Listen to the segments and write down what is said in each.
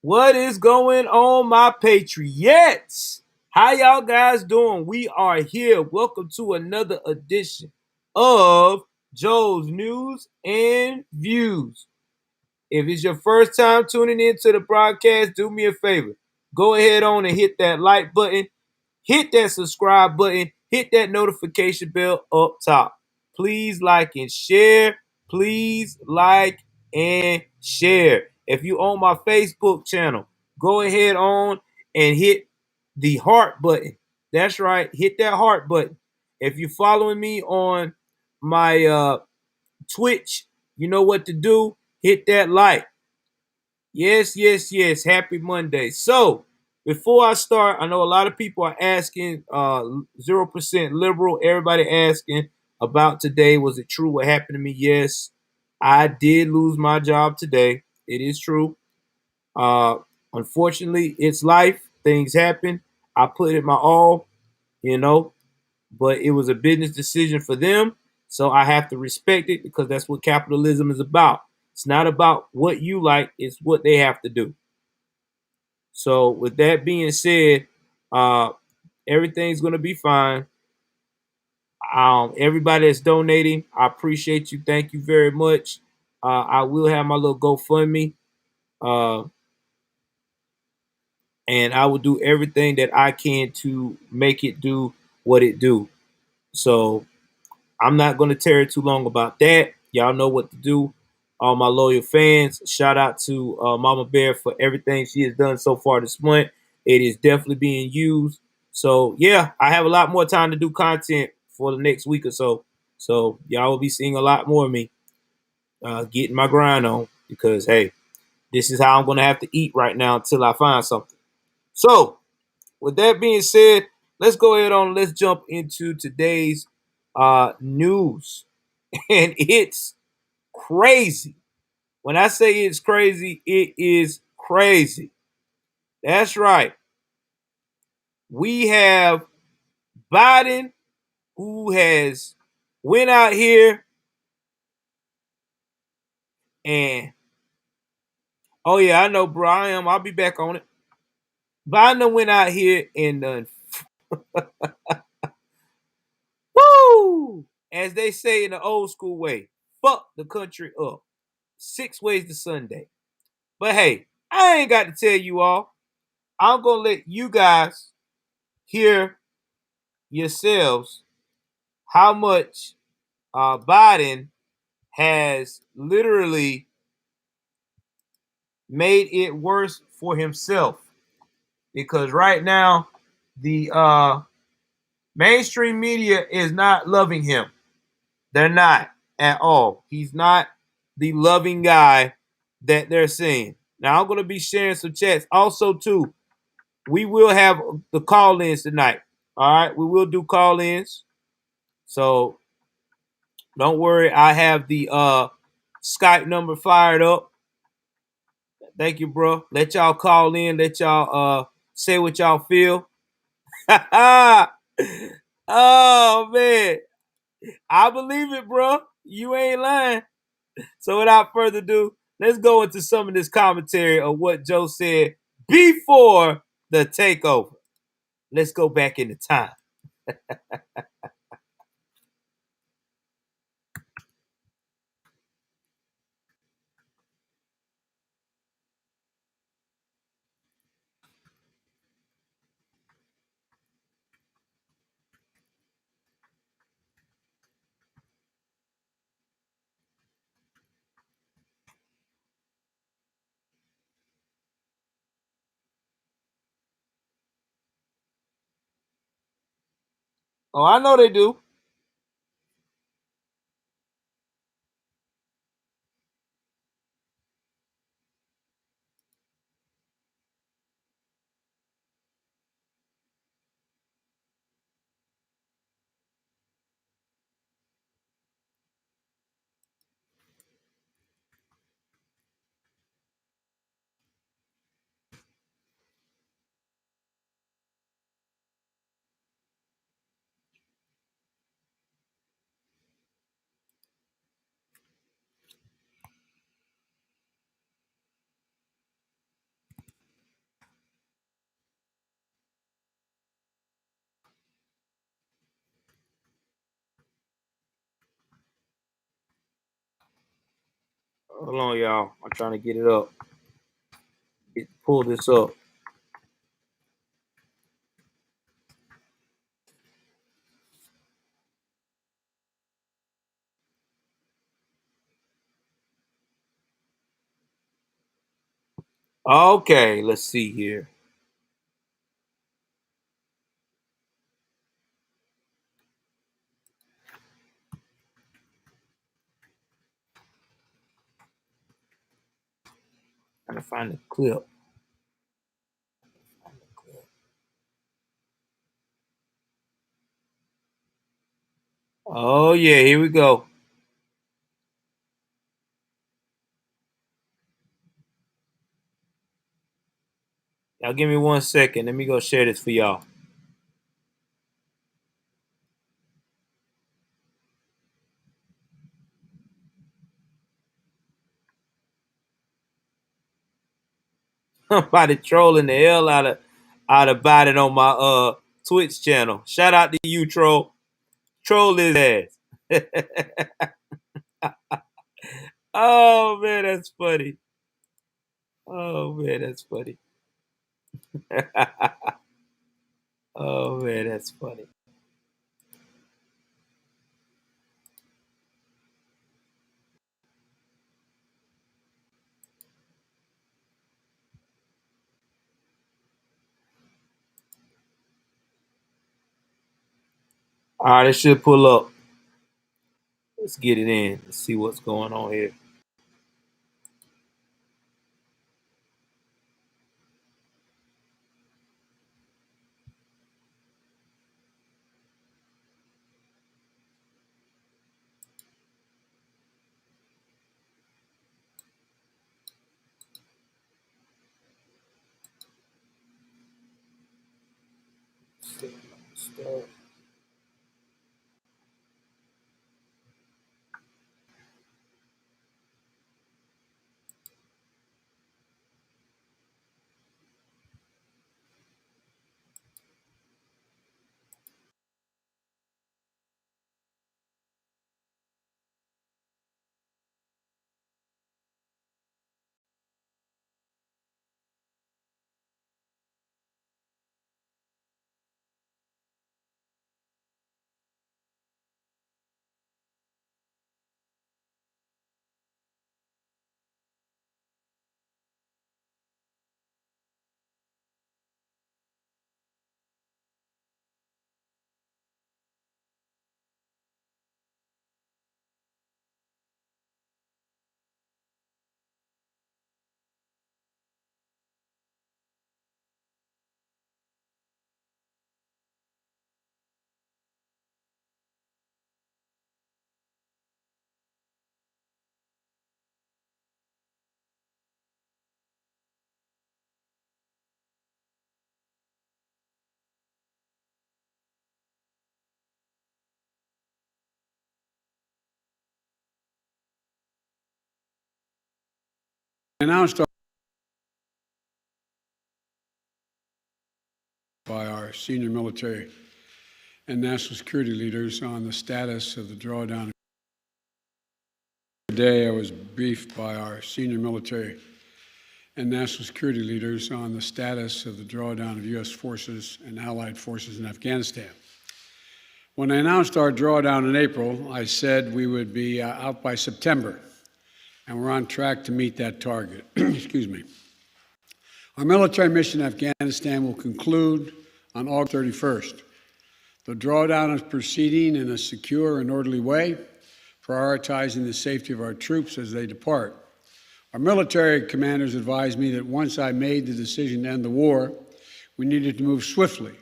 What is going on, my patriots? How y'all guys doing? We are here. Welcome to another edition of Joe's News and Views. If it's your first time tuning into the broadcast, do me a favor. Go ahead on and hit that like button, hit that subscribe button, hit that notification bell up top. Please like and share. Please like and share. If you own my Facebook channel, go ahead on and hit the heart button. That's right, hit that heart button. If you're following me on my Twitch, you know what to do. Hit that like. Yes, yes, yes. Happy Monday. So, before I start, I know a lot of people are asking 0% liberal. Everybody asking about today. Was it true what happened to me? Yes, I did lose my job today. It is true. Uh, Unfortunately, it's life. Things happen. I put it my all, you know, but it was a business decision for them. So I have to respect it because that's what capitalism is about. It's not about what you like, it's what they have to do. So with that being said, uh, everything's gonna be fine. Everybody that's donating, I appreciate you. Thank you very much. I will have my little GoFundMe, uh, and I will do everything that I can to make it do what it do. So I'm not going to tear it too long about that. Y'all know what to do. All my loyal fans, shout out to Mama Bear for everything she has done so far this month. It is definitely being used. So, yeah, I have a lot more time to do content for the next week or so. So, y'all will be seeing a lot more of me getting my grind on because, hey, this is how I'm going to have to eat right now until I find something. So, with that being said, let's go ahead on. Let's jump into today's news. And it's crazy. When I say it's crazy, it is crazy. That's right. We have Biden who has went out here and oh yeah, I know, bro. I'll be back on it. Biden went out here and woo, as they say in the old school way, fuck the country up. 6 ways to Sunday. But hey, I ain't got to tell you all. I'm gonna let you guys hear yourselves how much Biden has literally made it worse for himself. Because right now, the mainstream media is not loving him. They're not at all. He's not the loving guy that they're saying. Now, I'm going to be sharing some chats. Also, too, we will have the call-ins tonight. All right, we will do call-ins. So don't worry, I have the Skype number fired up. Thank you, bro. Let y'all call in. Let y'all say what y'all feel. Oh man, I believe it, bro. You ain't lying. So without further ado, let's go into some of this commentary of what Joe said before the takeover. Let's go back into time. Oh, I know they do. Hold on, y'all. I'm trying to get it up. Pull this up. Okay, let's see here. Trying to find the clip. Oh yeah, here we go. Y'all give me 1 second. Let me go share this for y'all. I'm about to trolling the hell out of Biden on my Twitch channel. Shout out to you, troll. Troll his ass. Oh man, that's funny. Oh man, that's funny. Oh man, that's funny. All right, it should pull up. Let's get it in. Let's see what's going on here. Announced by our senior military and national security leaders on the status of the drawdown. Today, I was briefed by our senior military and national security leaders on the status of the drawdown of U.S. forces and allied forces in Afghanistan. When I announced our drawdown in April, I said we would be out by September, and we're on track to meet that target. Excuse me. Our military mission in Afghanistan will conclude on August 31st. The drawdown is proceeding in a secure and orderly way, prioritizing the safety of our troops as they depart. Our military commanders advised me that once I made the decision to end the war, we needed to move swiftly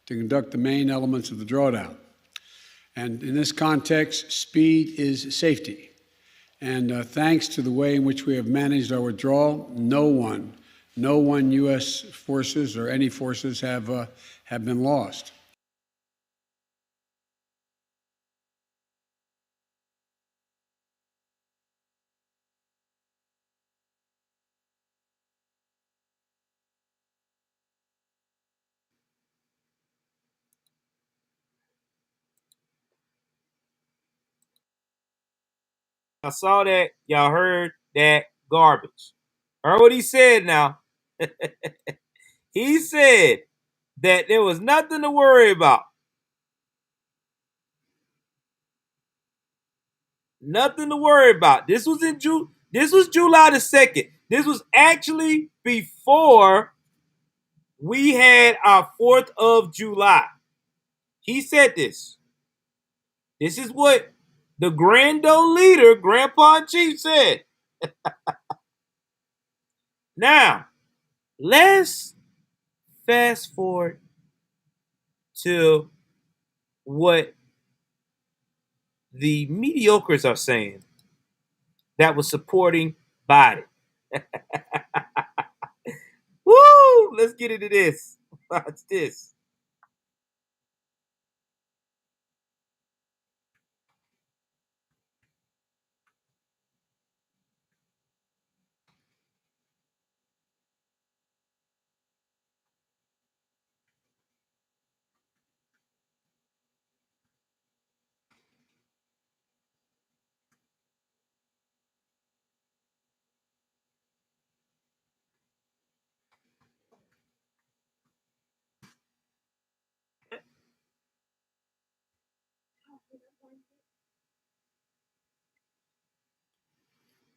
to conduct the main elements of the drawdown. And in this context, speed is safety. And thanks to the way in which we have managed our withdrawal, no one U.S. forces or any forces have been lost. I saw that. Y'all heard. that garbage. Heard what he said now. He said that there was nothing to worry about. Nothing to worry about. This was July the 2nd. This was actually before we had our 4th of July. He said this. This is what the grand old leader, Grandpa in Chief, said. Now, let's fast forward to what the mediocres are saying that was supporting Biden. Woo! Let's get into this. Watch this.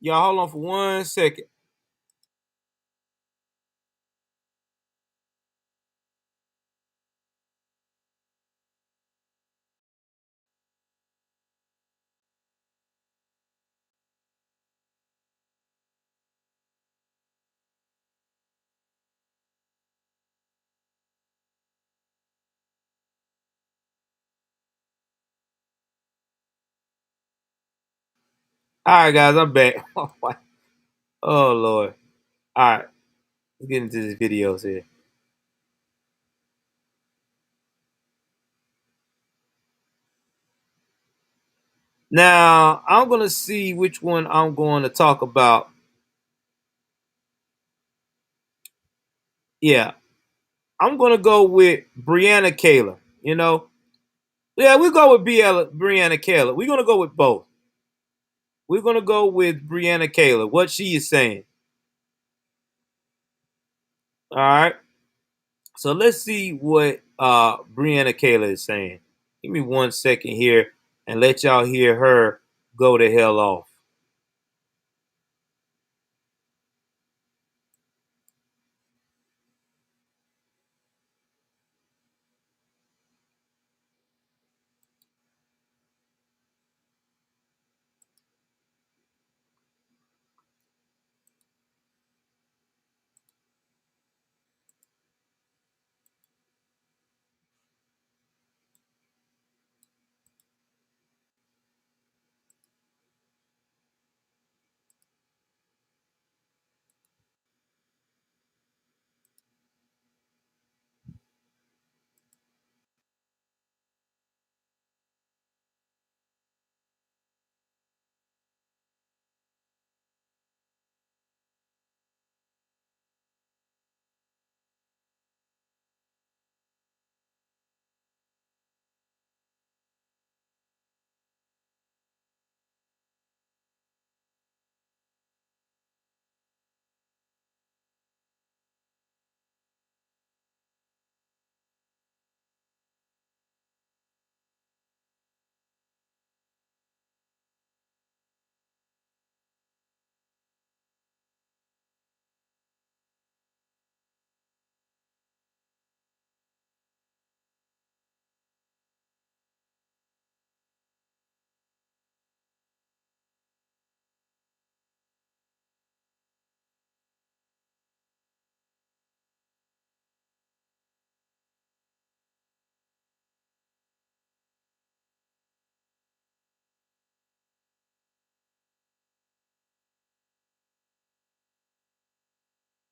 Y'all hold on for 1 second. All right, guys, I'm back. Oh, Lord. All right, let's get into these videos here. Now, I'm going to see which one I'm going to talk about. Yeah, I'm going to go with Breonna Taylor. You know, yeah, we go with Breonna Taylor. We're going to go with both. We're going to go with Breonna Taylor, what she is saying. All right. So let's see what Breonna Taylor is saying. Give me 1 second here and let y'all hear her go the hell off.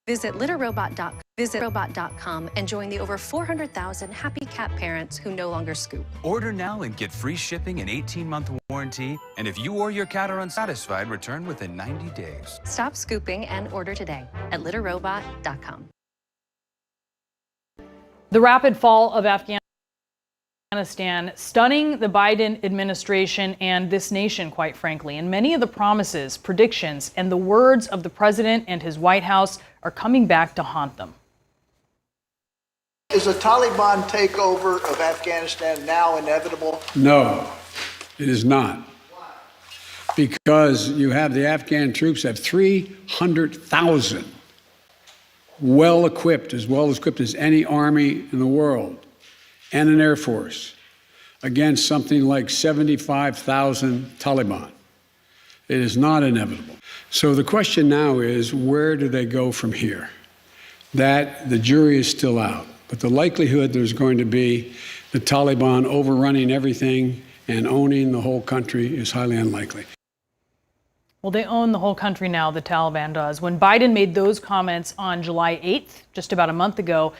Visit litterrobot.com and join the over 400,000 happy cat parents who no longer scoop. Order now and get free shipping and 18-month warranty. And if you or your cat are unsatisfied, return within 90 days. Stop scooping and order today at litterrobot.com. The rapid fall of Afghanistan Afghanistan, stunning the Biden administration and this nation, quite frankly. And many of the promises, predictions, and the words of the president and his White House are coming back to haunt them. Is a Taliban takeover of Afghanistan now inevitable? No, it is not. Because you have the Afghan troops have 300,000 well-equipped as any army in the world, and an Air Force against something like 75,000 Taliban. It is not inevitable. So the question now is, where do they go from here? That the jury is still out. But the likelihood there's going to be the Taliban overrunning everything and owning the whole country is highly unlikely. Well, they own the whole country now, the Taliban does. When Biden made those comments on July 8th, just about a month ago,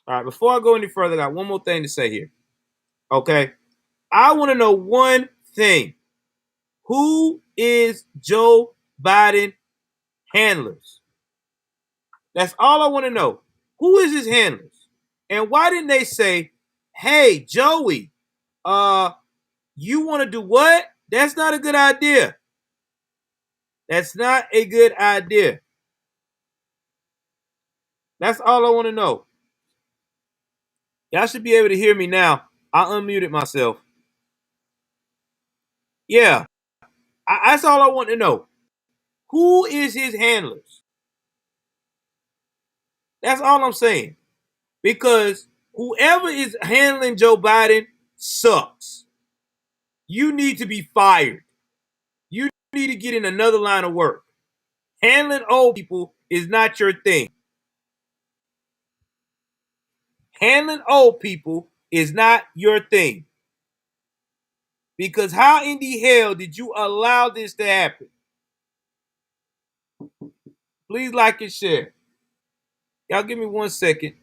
All right, before I go any further, I got one more thing to say here. Okay? I want to know one thing. Who is Joe Biden handlers? That's all I want to know. Who is his handlers? And why didn't they say, hey, Joey, you want to do what? That's not a good idea. That's not a good idea. That's all I want to know. Y'all should be able to hear me now. I unmuted myself. Yeah, that's all I want to know. Who is his handlers? That's all I'm saying. Because whoever is handling Joe Biden sucks. You need to be fired. You need to get in another line of work. Handling old people is not your thing. Handling old people is not your thing. Because how in the hell did you allow this to happen? Please like and share. Y'all give me 1 second.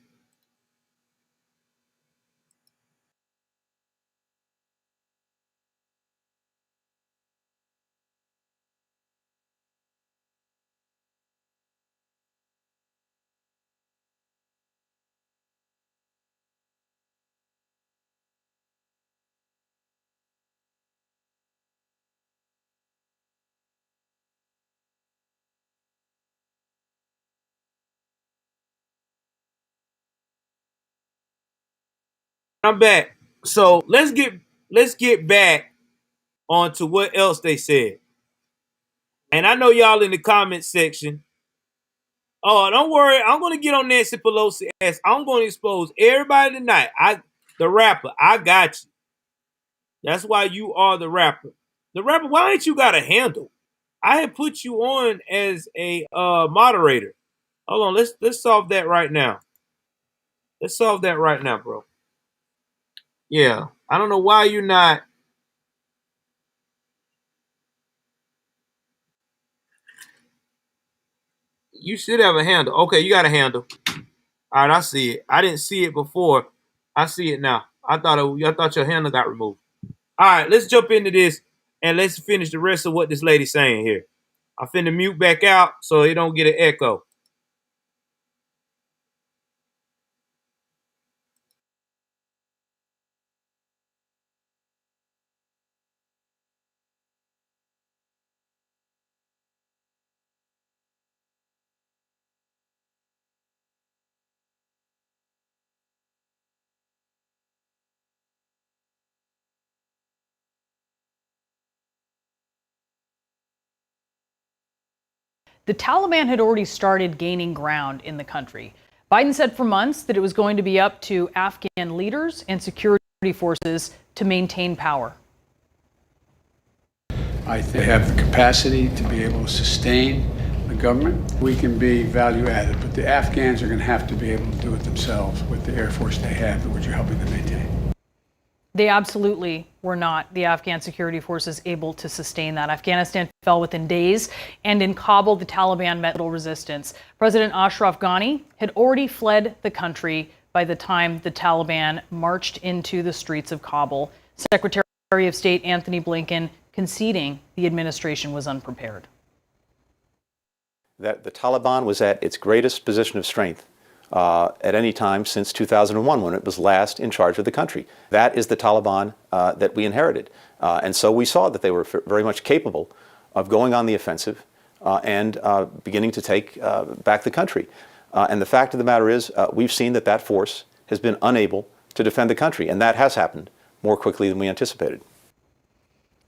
I'm back. So let's get back onto what else they said. And I know y'all in the comment section. Oh, don't worry. I'm going to get on Nancy Pelosi ass. I'm going to expose everybody tonight. The rapper. I got you. That's why you are the rapper. The rapper, why ain't you got a handle? I had put you on as a moderator. Hold on. Let's solve that right now. Let's solve that right now, bro. Yeah. I don't know why you're not. You should have a handle. Okay, you got a handle. All right, I see it. I didn't see it before. I see it now. I thought your handle got removed. All right, let's jump into this and let's finish the rest of what this lady's saying here. I'm finna mute back out so it don't get an echo. the Taliban had already started gaining ground in the country. Biden said for months that it was going to be up to Afghan leaders and security forces to maintain power. They have the capacity to be able to sustain the government. We can be value added, but the Afghans are going to have to be able to do it themselves with the Air Force they have, which you're helping them maintain. They absolutely were not, the Afghan security forces, able to sustain that. Afghanistan fell within days, and in Kabul, the Taliban met little resistance. President Ashraf Ghani had already fled the country by the time the Taliban marched into the streets of Kabul. Secretary of State Anthony Blinken conceding the administration was unprepared. That the Taliban was at its greatest position of strength at any time since 2001, when it was last in charge of the country. That is the Taliban that we inherited. And so we saw that they were very much capable of going on the offensive and beginning to take back the country. And the fact of the matter is, we've seen that that force has been unable to defend the country, and that has happened more quickly than we anticipated.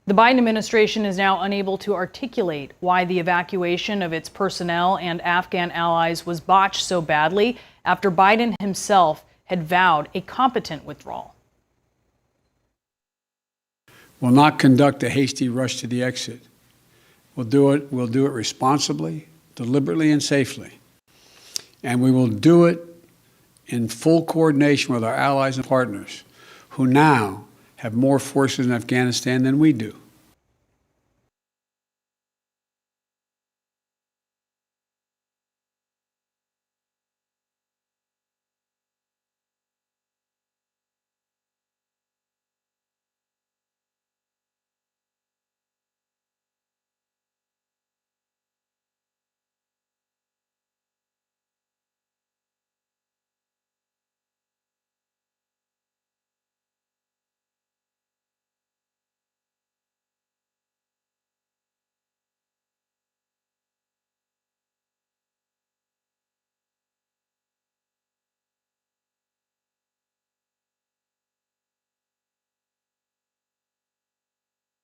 The Biden administration is now unable to articulate why the evacuation of its personnel and Afghan allies was botched so badly after Biden himself had vowed a competent withdrawal. We'll not conduct a hasty rush to the exit. We'll do it responsibly, deliberately, and safely. And we will do it in full coordination with our allies and partners, who now have more forces in Afghanistan than we do.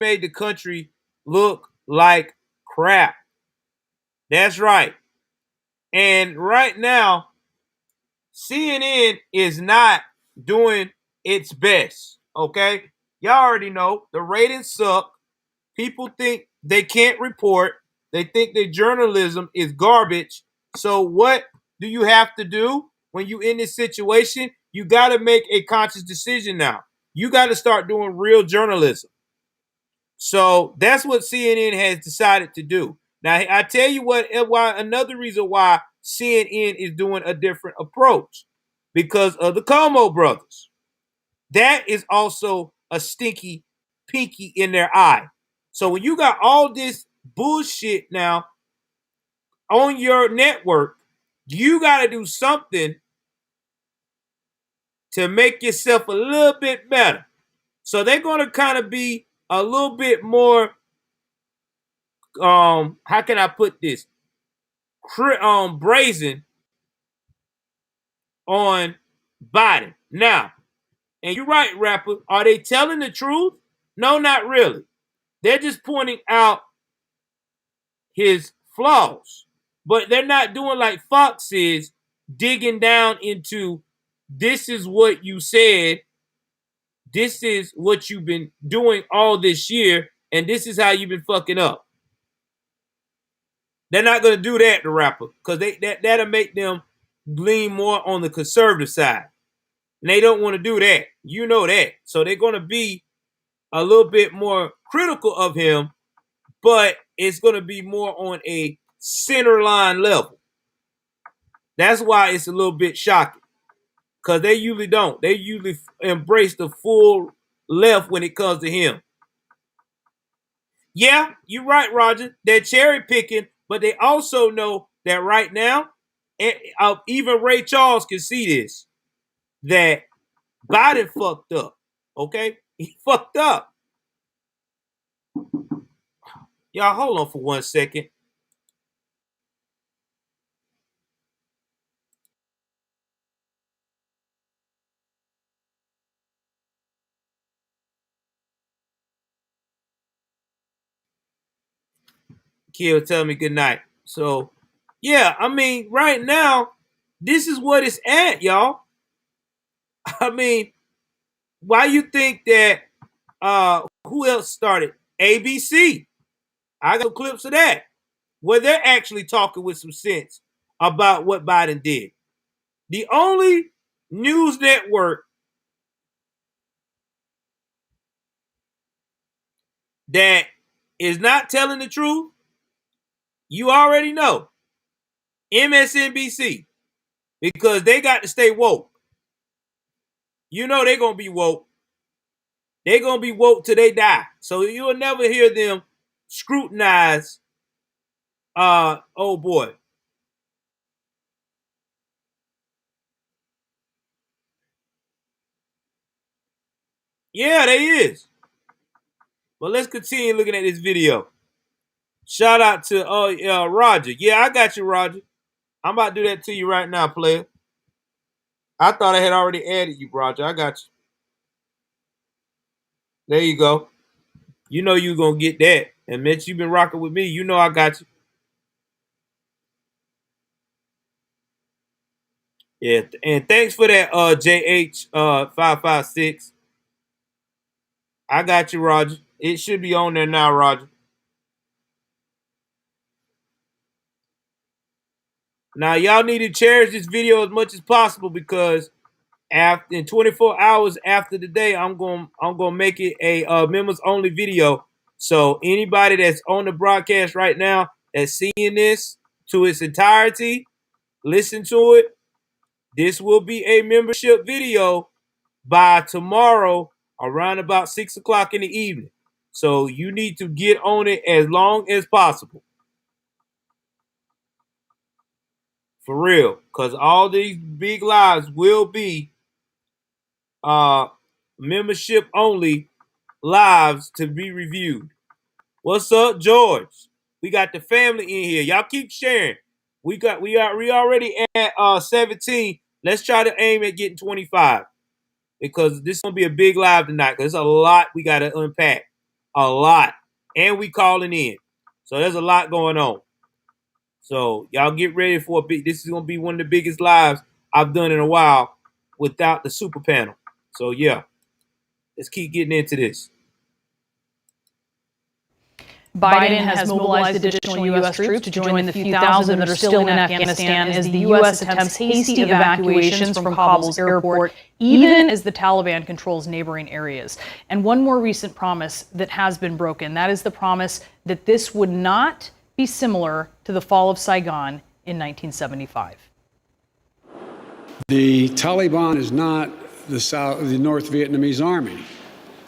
Made the country look like crap. That's right. And right now, CNN is not doing its best. Okay? Y'all already know the ratings suck. People think they can't report. They think their journalism is garbage. So what do you have to do when you're in this situation? You got to make a conscious decision now. You got to start doing real journalism. So that's what CNN has decided to do. Now, I tell you why another reason why CNN is doing a different approach, because of the Como brothers. That is also a stinky pinky in their eye. So when you got all this bullshit now on your network, you got to do something to make yourself a little bit better. So they're going to kind of be a little bit more, how can I put this? Brazen on Biden. Now, and you're right, rapper, are they telling the truth? No, not really. They're just pointing out his flaws. But they're not doing like Fox is, digging down into this is what you said, this is what you've been doing all this year, and this is how you've been fucking up. They're not going to do that, the rapper, because that'll make them lean more on the conservative side. And they don't want to do that. You know that. So they're going to be a little bit more critical of him, but it's going to be more on a center line level. That's why it's a little bit shocking, because they usually don't. They usually embrace the full left when it comes to him. Yeah, you're right, Roger. They're cherry picking, but they also know that right now, even Ray Charles can see this, that Biden fucked up. Okay? He fucked up. Y'all, hold on for 1 second. Kill tell me good night. So, yeah, I mean, right now, this is what it's at, y'all. I mean, why you think that who else started? ABC. I got clips of that. where they're actually talking with some sense about what Biden did. The only news network that is not telling the truth, you already know, MSNBC, because they got to stay woke. You know they're going to be woke. They're going to be woke till they die. So you'll never hear them scrutinize, oh boy. Yeah, they is. But let's continue looking at this video. Shout out to Roger. Yeah, I got you, Roger. I'm about to do that to you right now, player. I thought I had already added you, Roger. I got you. There you go. You know you're going to get that. And Mitch, you've been rocking with me. You know I got you. Yeah, and thanks for that, JH556. I got you, Roger. It should be on there now, Roger. Now, y'all need to cherish this video as much as possible because in 24 hours after the day, I'm gonna make it a members only video. So anybody that's on the broadcast right now that's seeing this to its entirety, listen to it. This will be a membership video by tomorrow around about 6 o'clock in the evening. So you need to get on it as long as possible. For real. Because all these big lives will be membership only lives to be reviewed. What's up, George? We got the family in here. Y'all keep sharing. We already at 17. Let's try to aim at getting 25. Because this is gonna be a big live tonight. Because there's a lot we gotta unpack. A lot. And we calling in. So there's a lot going on. So y'all get ready for this is gonna be one of the biggest lives I've done in a while without the super panel. So yeah, let's keep getting into this. Biden has mobilized additional U.S. troops to join the few thousand that are still in Afghanistan as the U.S. attempts hasty evacuations from Kabul's airport, even as the Taliban controls neighboring areas. And one more recent promise that has been broken, that is the promise that this would not be similar to the fall of Saigon in 1975. The Taliban is not the North Vietnamese army.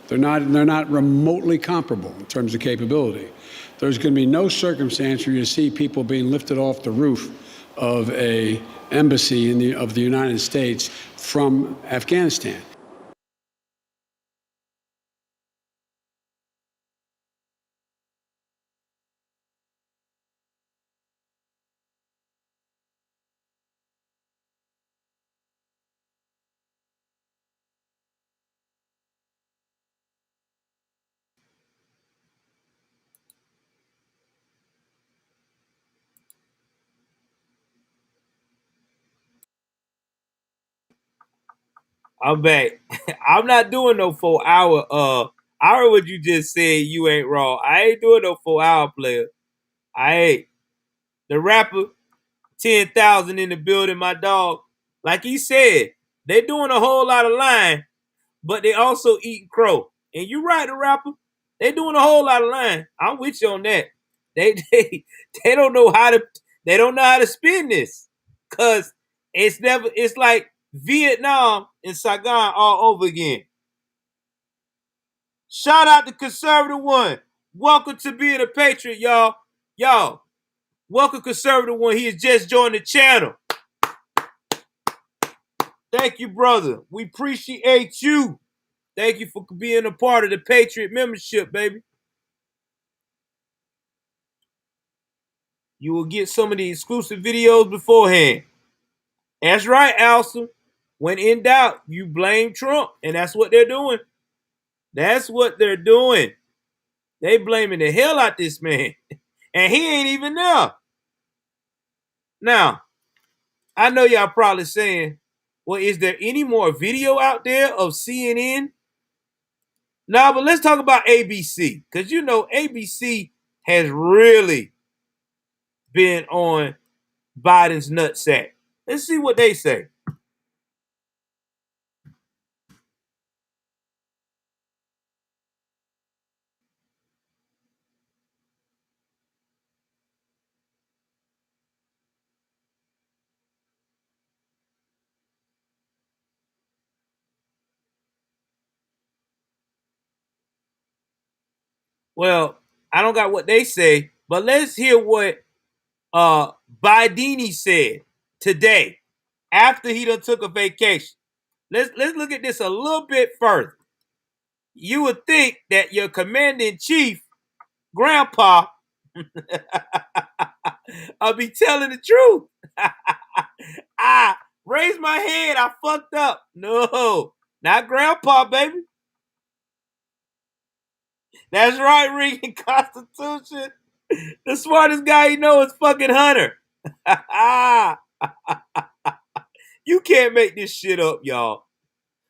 They're not remotely comparable in terms of capability. There's going to be no circumstance where you see people being lifted off the roof of an embassy of the United States from Afghanistan. I'm back. I'm not doing no 4-hour. I heard what you just said. You ain't wrong. I ain't doing no 4-hour player. I ain't. The rapper, 10,000 in the building, my dog. Like he said, they doing a whole lot of lying, but they also eating crow. And you right, the rapper. They doing a whole lot of lying. I'm with you on that. They don't know how to spin this. Cause it's like Vietnam and Saigon all over again. Shout out to Conservative One. Welcome to being a patriot, y'all. Y'all, welcome Conservative One. He has just joined the channel. Thank you, brother. We appreciate you. Thank you for being a part of the Patriot membership, baby. You will get some of the exclusive videos beforehand. That's right, Alson. When in doubt, you blame Trump. And that's what they're doing. That's what they're doing. They blaming the hell out this man. And he ain't even there. Now, I know y'all probably saying, well, is there any more video out there of CNN? No, but let's talk about ABC. Because, you know, ABC has really been on Biden's nutsack. Let's see what they say. Well, I don't got what they say, but let's hear what Biden said today after he done took a vacation. Let's look at this a little bit further. You would think that your commander-in-chief, grandpa, I'll be telling the truth. I raised my head, I fucked up. No, not grandpa, baby. That's right, reading Constitution. The smartest guy you know is fucking Hunter. You can't make this shit up, y'all.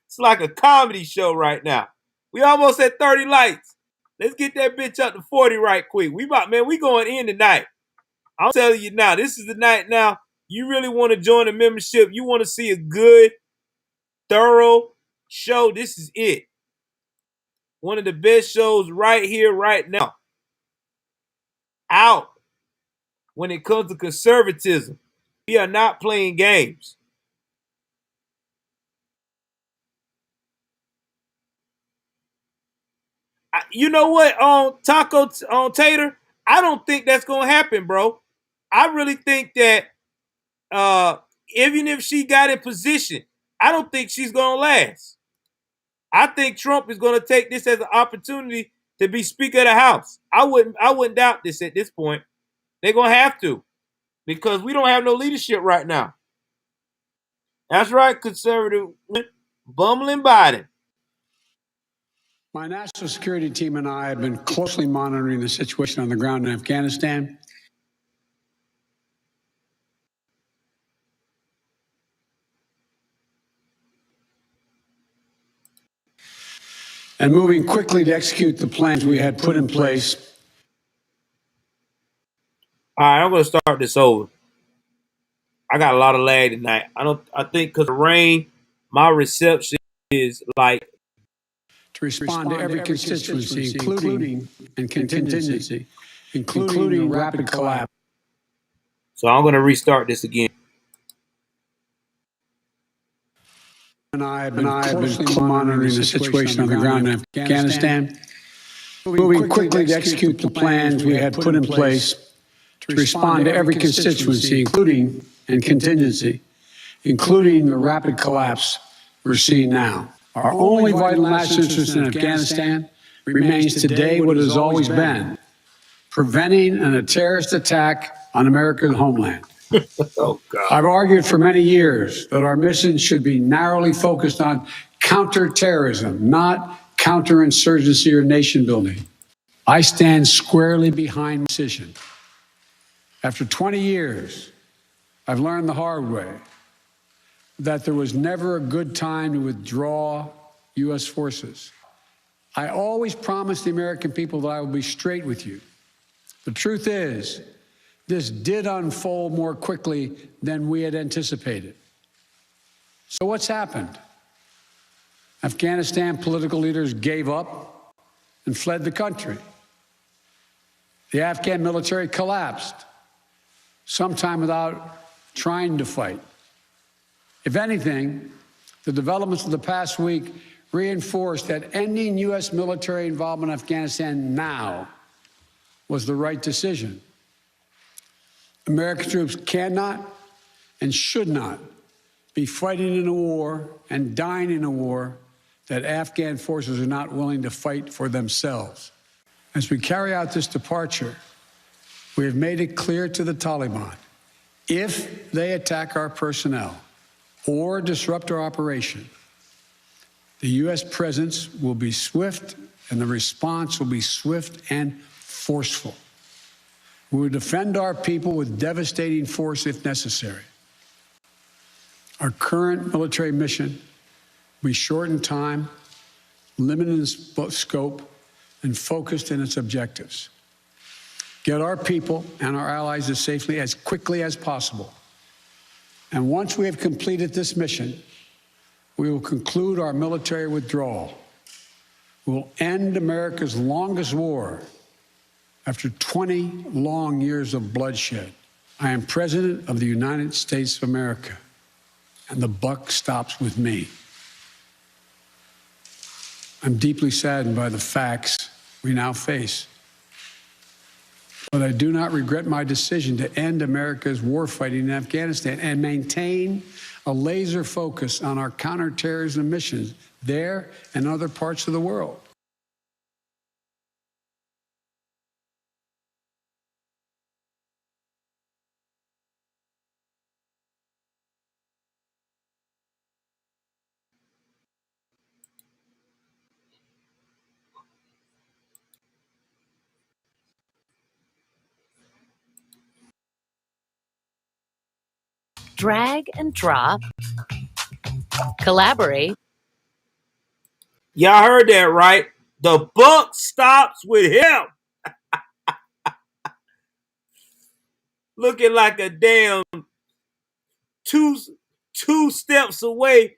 It's like a comedy show right now. We almost at 30 likes. Let's get that bitch up to 40 right quick. We going in tonight. I'm telling you now, this is the night now. You really want to join a membership. You want to see a good, thorough show. This is it. One of the best shows right here, right now. Out. When it comes to conservatism, we are not playing games. You know what, Taco on Tater? I don't think that's gonna happen, bro. I really think that even if she got in position, I don't think she's gonna last. I think Trump is gonna take this as an opportunity to be Speaker of the House. I wouldn't doubt this at this point. They're gonna have to, because we don't have no leadership right now. That's right, conservative bumbling Biden. My national security team and I have been closely monitoring the situation on the ground in Afghanistan. And moving quickly to execute the plans we had put in place. All right, I'm going to start this over. I got a lot of lag tonight. I think because of rain, my reception is like. To respond to every constituency, including and contingency, including rapid collapse. So I'm going to restart this again. And I have been closely monitoring the situation on the ground in Afghanistan, moving quickly to execute the plans we had put in place to respond to every constituency, including and contingency, including the rapid collapse we're seeing now. Our only vital national interest in Afghanistan remains today what it has always been: preventing a terrorist attack on America's homeland. Oh, God. I've argued for many years that our mission should be narrowly focused on counterterrorism, not counterinsurgency or nation building. I stand squarely behind the decision. After 20 years, I've learned the hard way that there was never a good time to withdraw U.S. forces. I always promised the American people that I would be straight with you. The truth is, this did unfold more quickly than we had anticipated. So what's happened? Afghanistan political leaders gave up and fled the country. The Afghan military collapsed, sometime without trying to fight. If anything, the developments of the past week reinforced that ending U.S. military involvement in Afghanistan now was the right decision. American troops cannot and should not be fighting in a war and dying in a war that Afghan forces are not willing to fight for themselves. As we carry out this departure, we have made it clear to the Taliban, if they attack our personnel or disrupt our operation, the U.S. presence will be swift and the response will be swift and forceful. We will defend our people with devastating force if necessary. Our current military mission will be short in time, limited in scope, and focused in its objectives. get our people and our allies as safely as quickly as possible. And once we have completed this mission, we will conclude our military withdrawal. We will end America's longest war after 20 long years of bloodshed. I am President of the United States of America, and the buck stops with me. I'm deeply saddened by the facts we now face, but I do not regret my decision to end America's warfighting in Afghanistan and maintain a laser focus on our counterterrorism missions there and other parts of the world. Drag and drop, collaborate. Y'all heard that right? The buck stops with him. Looking like a damn two steps away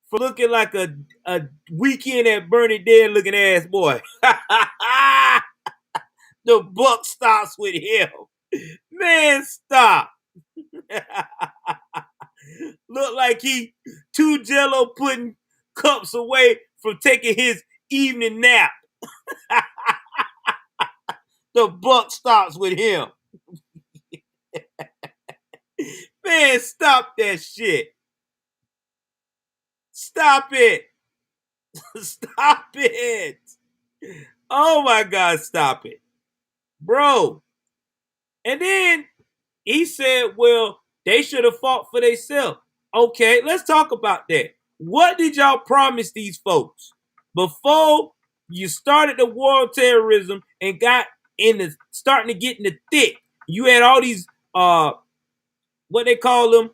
from looking like a weekend at Bernie dead looking ass boy. The buck stops with him. Man, stop. Look like he 2 Jello pudding cups away from taking his evening nap. The buck stops with him. Man, stop that shit. Stop it. Stop it. Oh my God, stop it. Bro. And then he said, well, they should have fought for themselves. Okay, let's talk about that. What did y'all promise these folks before you started the war on terrorism and got starting to get in the thick? You had all these what they call them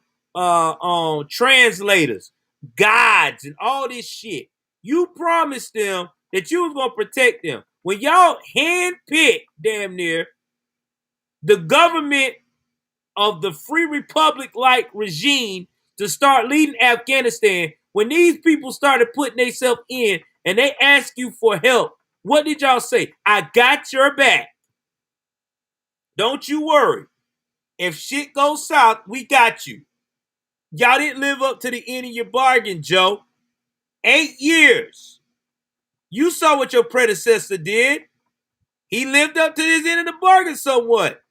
translators, guides, and all this shit. You promised them that you was gonna protect them. When y'all handpicked damn near the government of the Free Republic-like regime to start leading Afghanistan, when these people started putting themselves in and they asked you for help, what did y'all say? I got your back. Don't you worry. If shit goes south, we got you. Y'all didn't live up to the end of your bargain, Joe. 8 years. You saw what your predecessor did. He lived up to his end of the bargain somewhat.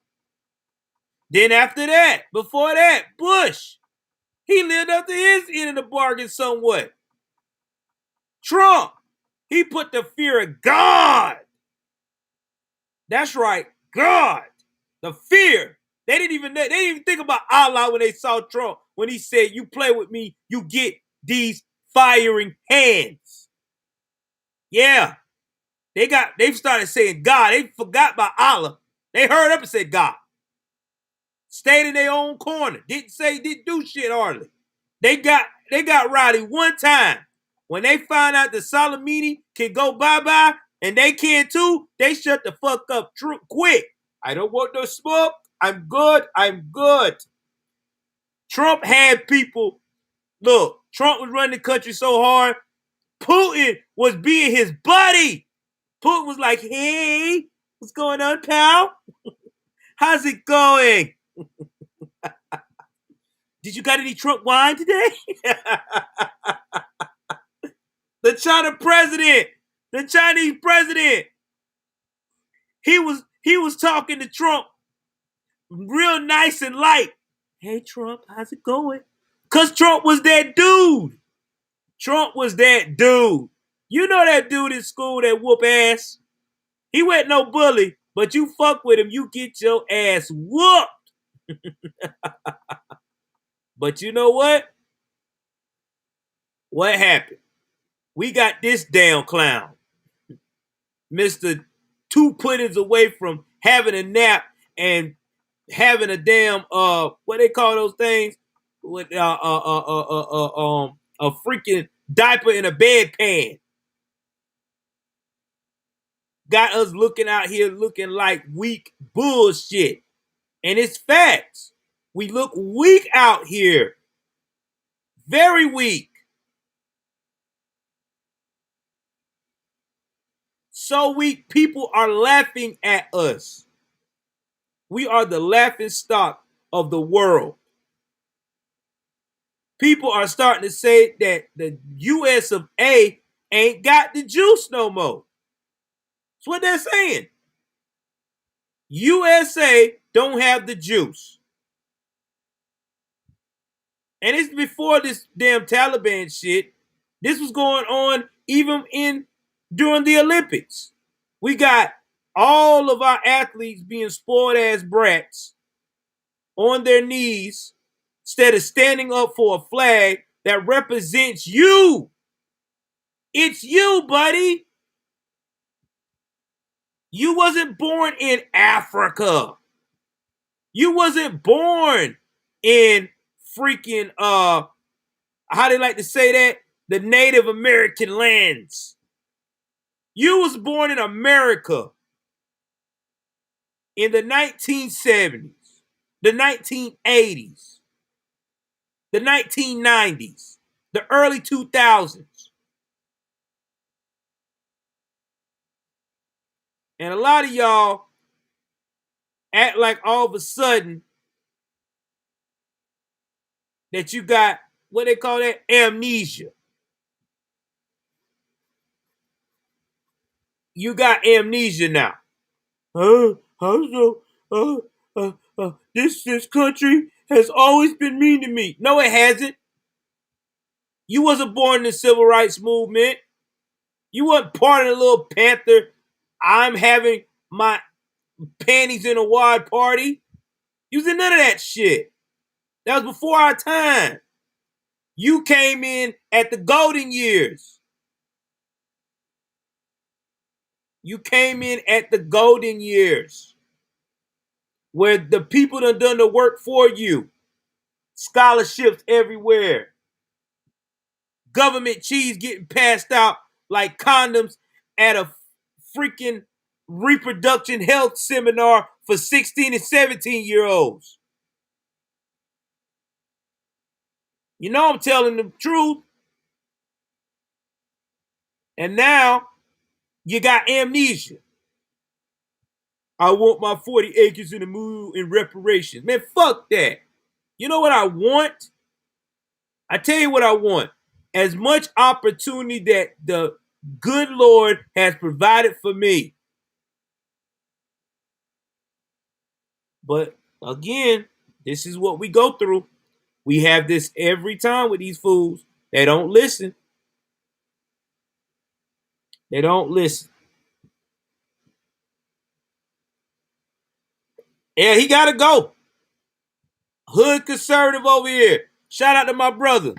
Then after that, before that, Bush. He lived up to his end of the bargain somewhat. Trump. He put the fear of God. That's right, God. The fear. They didn't even think about Allah when they saw Trump, when he said, you play with me, you get these firing hands. Yeah. They've started saying God. They forgot about Allah. They heard up and said God. Stayed in their own corner. Didn't do shit hardly. They got rowdy one time. When they found out the Soleimani can go bye-bye and they can too, they shut the fuck up quick. I don't want no smoke. I'm good. Trump had people. Look, Trump was running the country so hard, Putin was being his buddy. Putin was like, hey, what's going on, pal? How's it going? Did you got any Trump wine today? The Chinese president, he was talking to Trump real nice and light. Hey, Trump, how's it going? Because Trump was that dude. You know that dude in school that whoop ass? He wasn't no bully, but you fuck with him, you get your ass whooped. But you know what? What happened? We got this damn clown. Mr. 2 puddings away from having a nap and having a damn what they call those things? With a freaking diaper in a bedpan. got us looking out here looking like weak bullshit. And it's facts. We look weak out here. Very weak. So weak, people are laughing at us. We are the laughing stock of the world. People are starting to say that the US of A ain't got the juice no more. That's what they're saying. USA don't have the juice. And it's before this damn Taliban shit. This was going on even during the Olympics. We got all of our athletes being spoiled as brats on their knees instead of standing up for a flag that represents you. It's you, buddy. You wasn't born in Africa. You wasn't born in freaking how they like to say that? The Native American lands. You was born in America in the 1970s, the 1980s, the 1990s, the early 2000s. And a lot of y'all act like all of a sudden that you got, what they call that? Amnesia. You got amnesia now. This country has always been mean to me. No, it hasn't. You wasn't born in the civil rights movement. You weren't part of the little Panther, I'm having my panties in a wad party. You was in none of that shit. That was before our time. You came in at the golden years. You came in at the golden years where the people done the work for you. Scholarships everywhere. Government cheese getting passed out like condoms at a freaking reproduction health seminar for 16 and 17-year-olds. You know I'm telling the truth. And now you got amnesia. I want my 40 acres in the moon in reparations. Man, fuck that. You know what I want? I tell you what I want. As much opportunity that the good Lord has provided for me. But again, this is what we go through. We have this every time with these fools. They don't listen. They don't listen. Yeah, he got to go. Hood conservative over here. Shout out to my brother.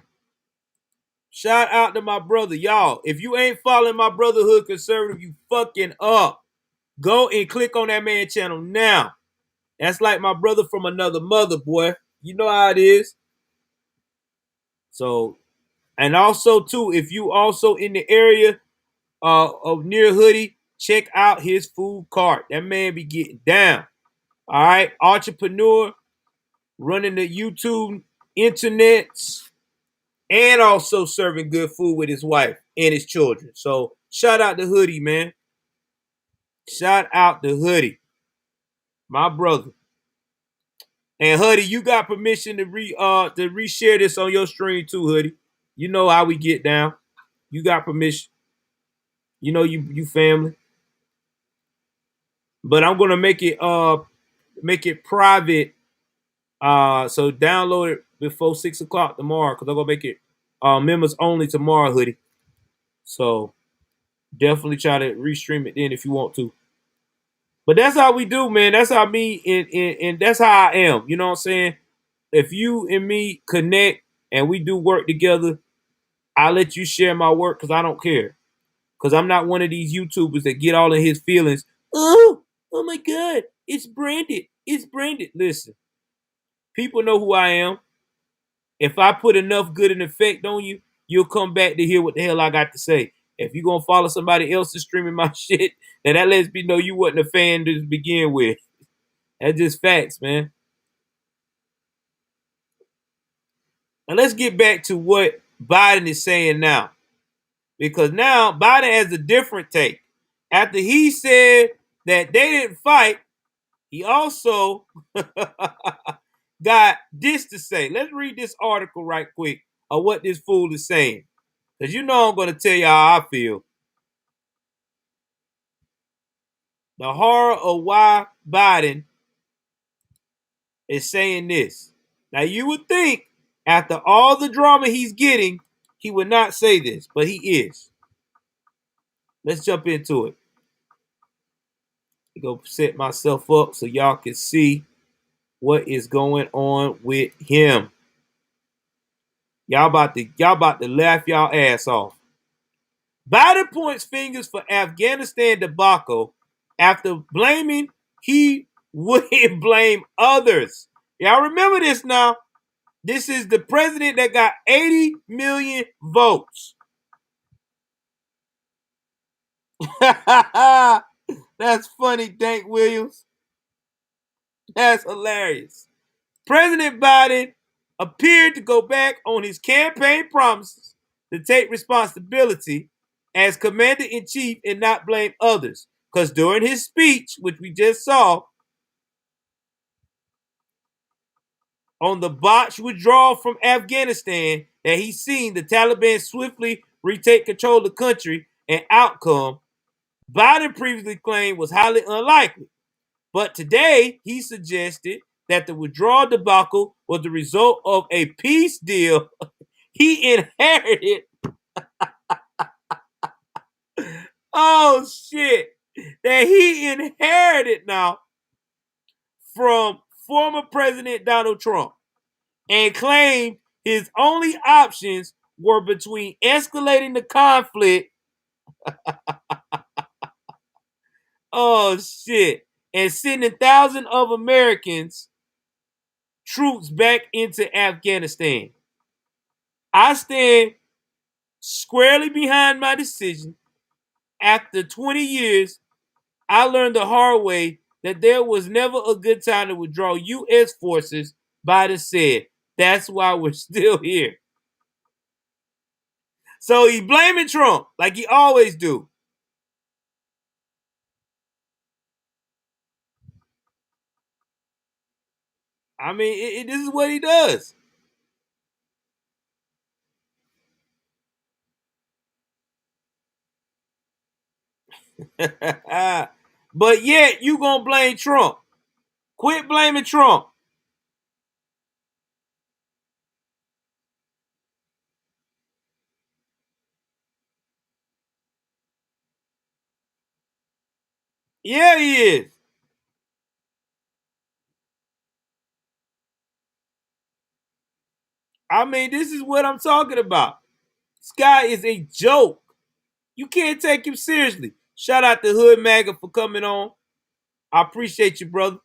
Shout out to my brother. Y'all, if you ain't following my brotherhood conservative, you fucking up. Go and click on that man channel now. That's like my brother from another mother, boy. You know how it is. So, and also too, if you also in the area of near Hoodie, check out his food cart. That man be getting down. All right, entrepreneur, running the YouTube internets, and also serving good food with his wife and his children. So shout out to Hoodie, man. Shout out to Hoodie, my brother. And Hoodie, you got permission to reshare this on your stream too, Hoodie. You know how we get down. You got permission. You know you family. But I'm gonna make it private. So download it before 6 o'clock tomorrow, because I'm gonna make it members only tomorrow, Hoodie. So definitely try to restream it then if you want to. But that's how we do, man. That's how me and that's how I am. You know what I'm saying? If you and me connect and we do work together, I'll let you share my work because I don't care. Because I'm not one of these YouTubers that get all in his feelings. Oh my God, it's branded. It's branded. Listen, people know who I am. If I put enough good in effect on you, you'll come back to hear what the hell I got to say. If you're gonna follow somebody else's streaming my shit, then that lets me know you wasn't a fan to begin with. That's just facts, man. Now let's get back to what Biden is saying now. Because now Biden has a different take. After he said that they didn't fight, he also got this to say. Let's read this article right quick of what this fool is saying. Because you know I'm going to tell you how I feel. The horror of why Biden is saying this. Now you would think after all the drama he's getting, he would not say this, but he is. Let's jump into it. Go set myself up so y'all can see what is going on with him. Y'all about to laugh y'all ass off. Biden points fingers for Afghanistan debacle after blaming he wouldn't blame others. Y'all remember this now. This is the president that got 80 million votes. That's funny, Dank Williams. That's hilarious. President Biden appeared to go back on his campaign promises to take responsibility as commander-in-chief and not blame others. Because during his speech, which we just saw, on the botched withdrawal from Afghanistan that he's seen the Taliban swiftly retake control of the country and outcome, Biden previously claimed was highly unlikely. But today, he suggested that the withdrawal debacle was the result of a peace deal he inherited. Oh, shit. That he inherited now from former President Donald Trump and claimed his only options were between escalating the conflict, oh, shit, and sending thousands of Americans troops back into Afghanistan. I stand squarely behind my decision. After 20 years, I learned the hard way that there was never a good time to withdraw U.S. forces, Biden said. That's why we're still here. So he blaming Trump like he always do. I mean, this is what he does. But yet you gonna blame Trump. Quit blaming Trump. Yeah, he is. I mean, this is what I'm talking about. This guy is a joke. You can't take him seriously. Shout out to Hood MAGA for coming on. I appreciate you, brother.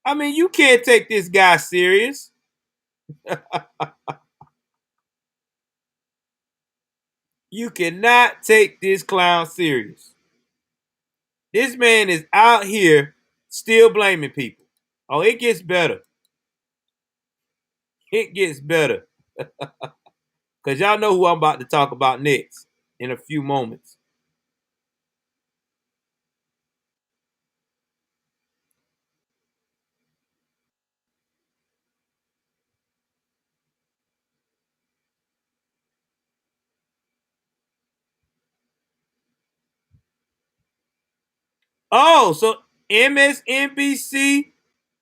I mean, you can't take this guy serious. You cannot take this clown serious. This man is out here still blaming people. Oh, it gets better. It gets better. Because y'all know who I'm about to talk about next in a few moments. Oh, so MSNBC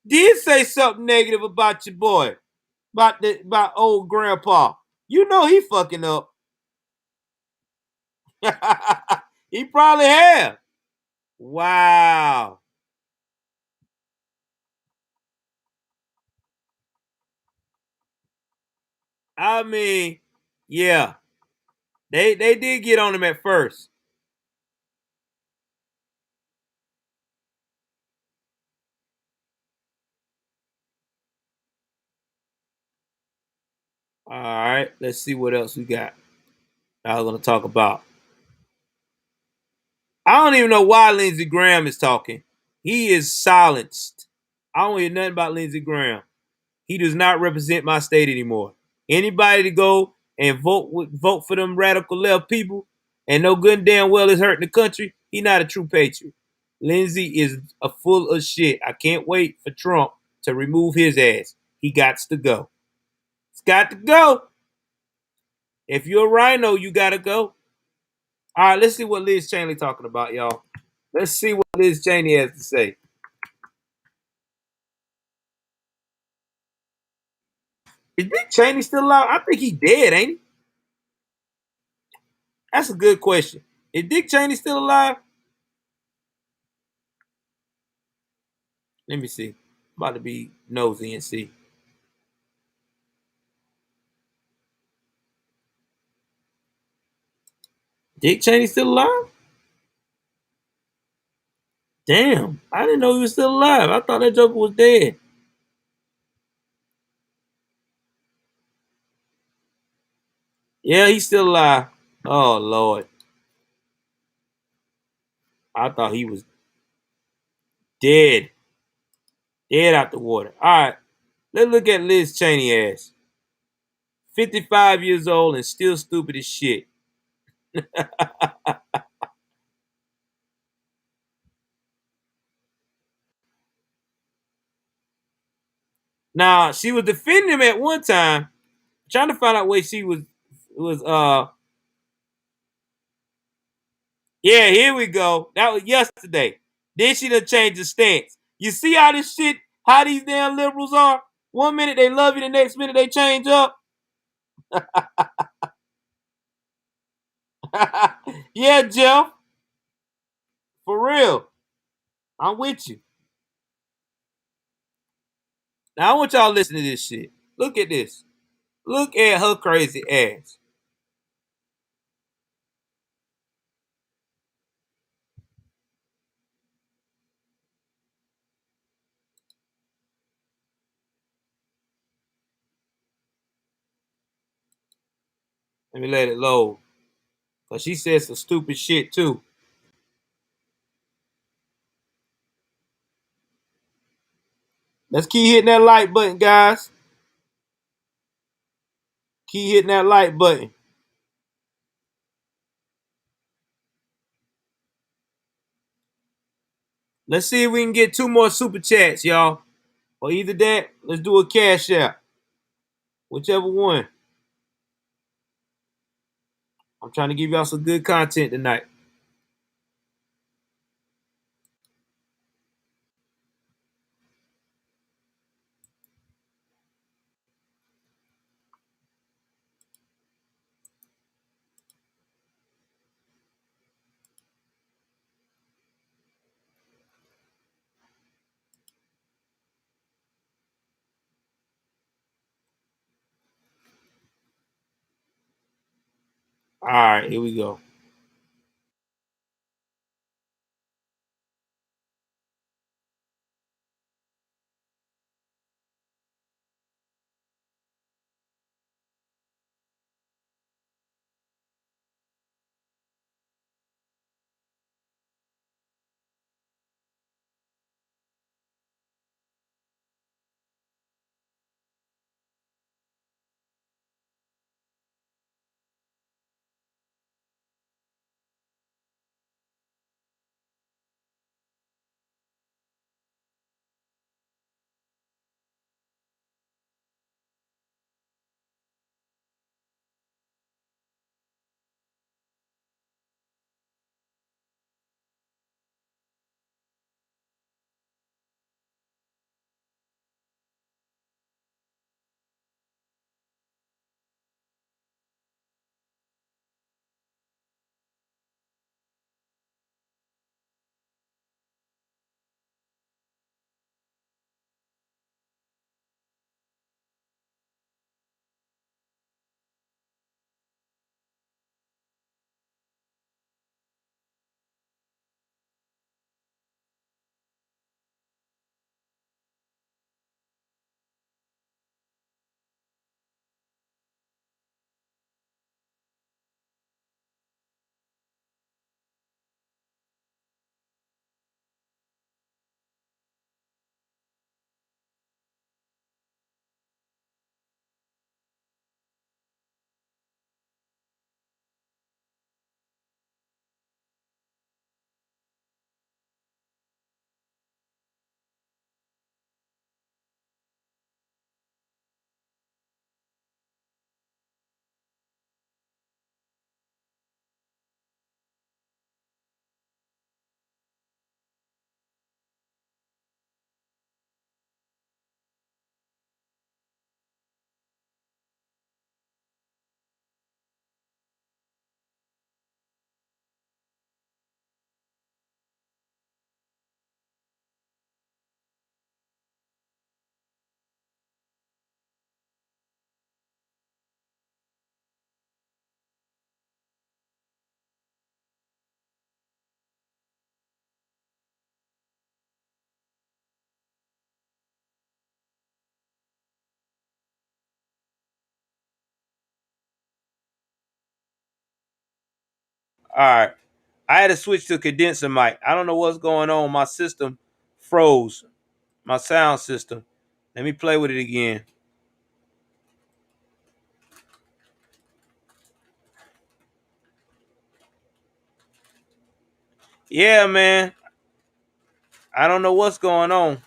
did say something negative about your boy, about old grandpa. You know he fucking up. He probably have. Wow. I mean, yeah, they did get on him at first. All right, let's see what else we got. I was gonna talk about. I don't even know why Lindsey Graham is talking. He is silenced. I don't hear nothing about Lindsey Graham. He does not represent my state anymore. Anybody to go and vote for them radical left people and no good and damn well is hurting the country, he not a true patriot. Lindsey is a full of shit. I can't wait for Trump to remove his ass. He got to go. It's got to go. If you're a rhino, you got to go. All right, let's see what Liz Cheney talking about, y'all. Let's see what Liz Cheney has to say. Is Dick Cheney still alive? I think he dead, ain't he? That's a good question. Is Dick Cheney still alive? Let me see. I'm about to be nosy and see. Dick Cheney still alive? Damn, I didn't know he was still alive. I thought that joker was dead. Yeah, he's still alive. Oh Lord. I thought he was dead. Dead out the water. Alright. Let's look at Liz Cheney ass. 55 years old and still stupid as shit. Now, she was defending him at one time, trying to find out where she was yeah, here we go. That was yesterday. Then she done changed the stance. You see how this shit, how these damn liberals are? 1 minute they love you, the next minute they change up. Yeah, Jeff. For real. I'm with you. Now I want y'all to listen to this shit. Look at this. Look at her crazy ass. Let me let it load. Cause she said some stupid shit too. Let's keep hitting that like button, guys. Keep hitting that like button. Let's see if we can get 2 more super chats, y'all. Or either that, let's do a cash out. Whichever one. I'm trying to give y'all some good content tonight. All right, here we go. right. I had to switch to condenser mic. I don't know what's going on. My system froze. My sound system. Let me play with it again. Yeah, man. I don't know what's going on.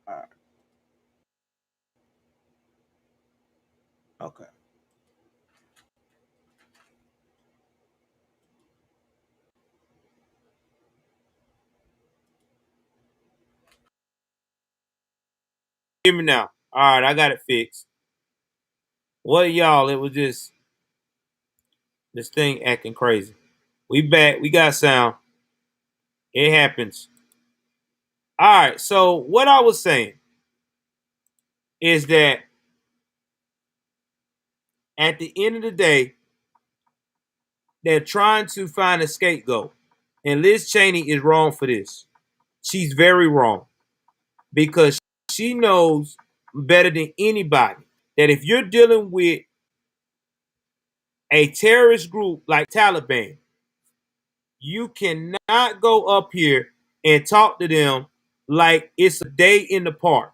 All right. Okay. Hear me now. All right, I got it fixed. What y'all? It was just this thing acting crazy. We back. We got sound. It happens. All right. So what I was saying is that at the end of the day, they're trying to find a scapegoat, and Liz Cheney is wrong for this. She's very wrong because she knows better than anybody that if you're dealing with a terrorist group like Taliban, you cannot go up here and talk to them like it's a day in the park.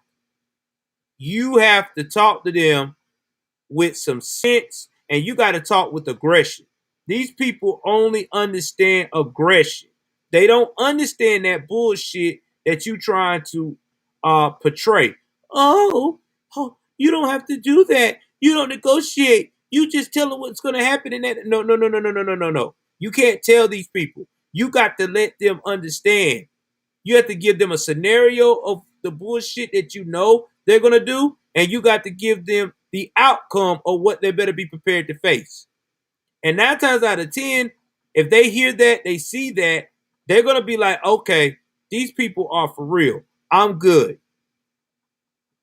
You have to talk to them with some sense, and you got to talk with aggression. These people only understand aggression. They don't understand that bullshit that you trying to portray. You don't have to do that. You don't negotiate. You just tell them what's going to happen in that. No, no, no, no, no, no, no, no, no. You can't tell these people. You got to let them understand. You have to give them a scenario of the bullshit that you know they're going to do, and you got to give them the outcome of what they better be prepared to face. And 9 times out of 10, if they hear that, they see that, they're going to be like, okay, these people are for real. I'm good.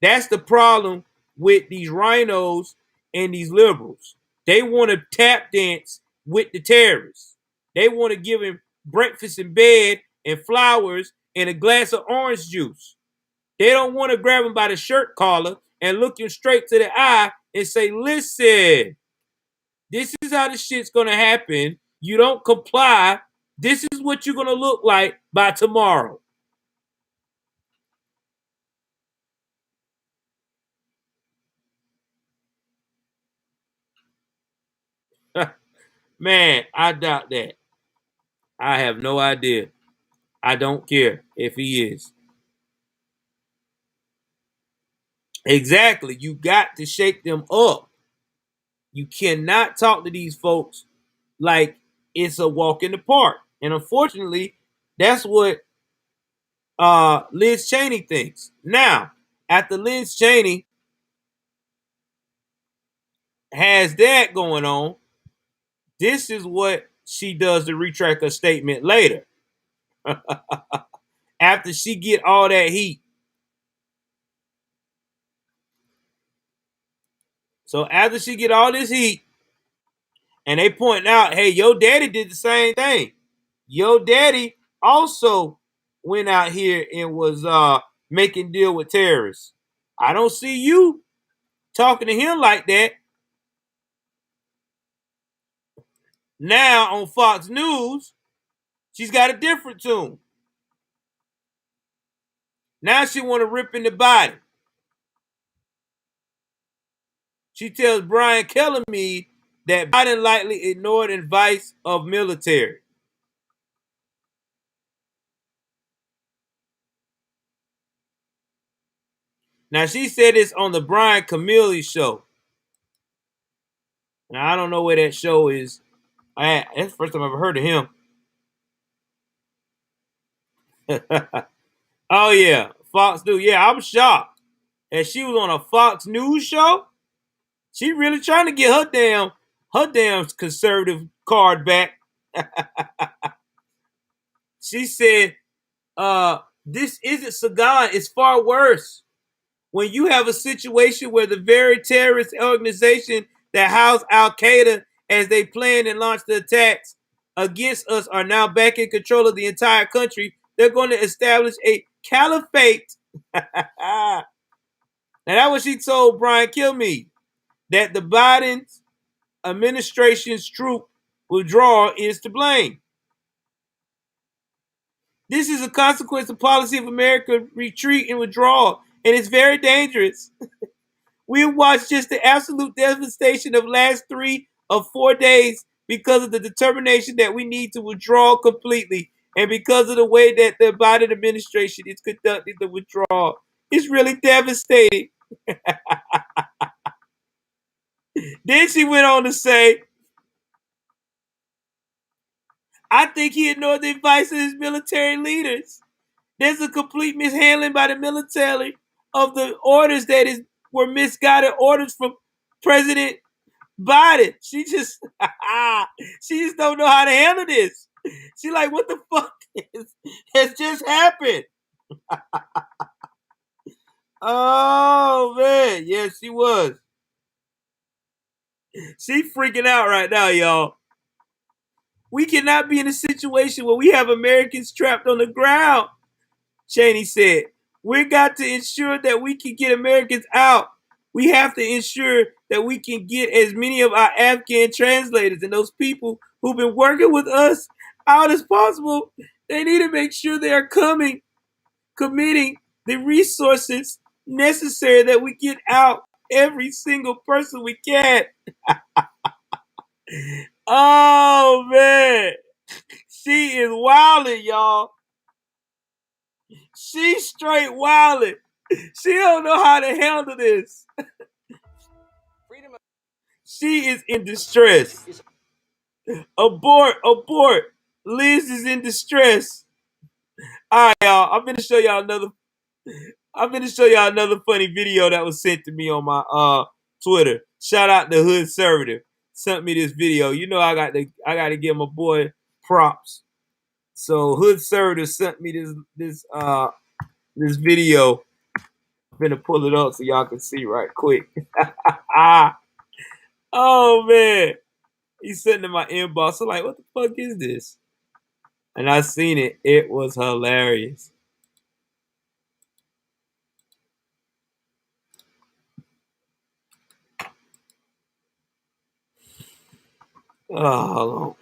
That's the problem with these rhinos and these liberals. They want to tap dance with the terrorists. They want to give him breakfast in bed and flowers and a glass of orange juice. They don't want to grab him by the shirt collar and look him straight to the eye and say, listen, this is how this shit's going to happen. You don't comply. This is what you're going to look like by tomorrow. Man, I doubt that. I have no idea. I don't care if he is. Exactly. You got to shake them up. You cannot talk to these folks like it's a walk in the park. And unfortunately, that's what Liz Cheney thinks. Now, after Liz Cheney has that going on, this is what she does to retract her statement later. After she get all that heat. So after she get all this heat, and they point out, hey, your daddy did the same thing. Your daddy also went out here and was making deal with terrorists. I don't see you talking to him like that. Now on Fox News, she's got a different tune. Now she want to rip into Biden. She tells Brian Kellermead that Biden likely ignored advice of military. Now she said this on the Brian Camille show. Now I don't know where that show is. That's the first time I've ever heard of him. Oh yeah, Fox News. Yeah, I'm shocked. And she was on a Fox News show. She really trying to get her damn conservative card back. She said, this isn't Sagan, it's far worse. When you have a situation where the very terrorist organization that housed Al Qaeda as they planned and launched the attacks against us are now back in control of the entire country, they're going to establish a caliphate. Now, that's what she told Brian Kilmeade, that the Biden administration's troop withdrawal is to blame. This is a consequence of policy of America retreat and withdrawal, and it's very dangerous. We watched just the absolute devastation of last 3 or 4 days because of the determination that we need to withdraw completely, and because of the way that the Biden administration is conducting the withdrawal. It's really devastating. Then she went on to say, I think he ignored the advice of his military leaders. There's a complete mishandling by the military of the orders that were misguided orders from President Biden. She just don't know how to handle this. She like, what the fuck has just happened? Oh man, yes, she was. She freaking out right now, y'all. We cannot be in a situation where we have Americans trapped on the ground, Cheney said. We got to ensure that we can get Americans out. We have to ensure that we can get as many of our Afghan translators and those people who've been working with us out as possible. They need to make sure they are committing the resources necessary that we get out every single person we can. Oh, man. She is wilding, y'all. She's straight wilding. She don't know how to handle this. She is in distress. Abort. Liz is in distress. All right, y'all. I'm gonna show y'all another funny video that was sent to me on my Twitter. Shout out to Hood Conservative. Sent me this video. You know I got to give my boy props. So Hood Conservative sent me this video. I'm gonna pull it up so y'all can see right quick. Oh man. He's sitting in my inbox. I'm like, what the fuck is this? And I seen it. It was hilarious. Oh, hold on.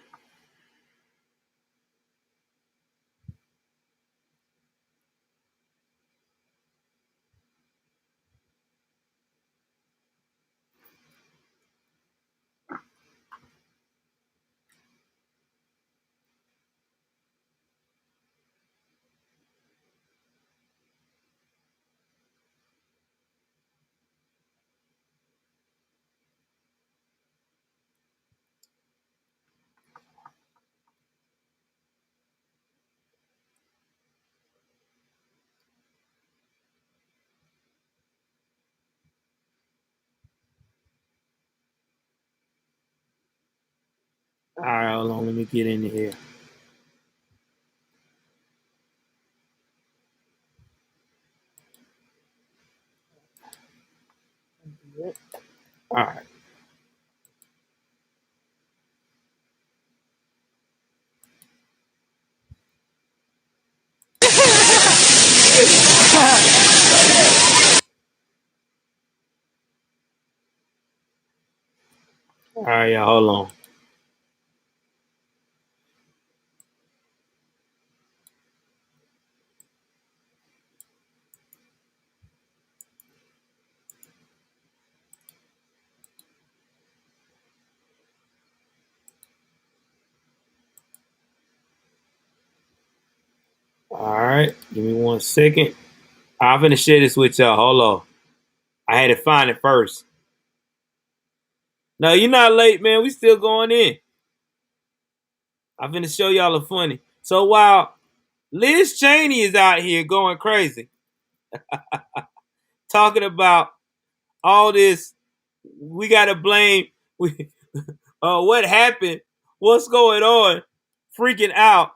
All right, hold on. Let me get in here. All right. All right, y'all. Hold on. All right. Give me 1 second. I'm gonna share this with y'all. Hold on. I had to find it first. No, you're not late, man. We still going in. I'm gonna show y'all a funny. So while Liz Cheney is out here going crazy, talking about all this, we gotta blame what happened, what's going on, freaking out.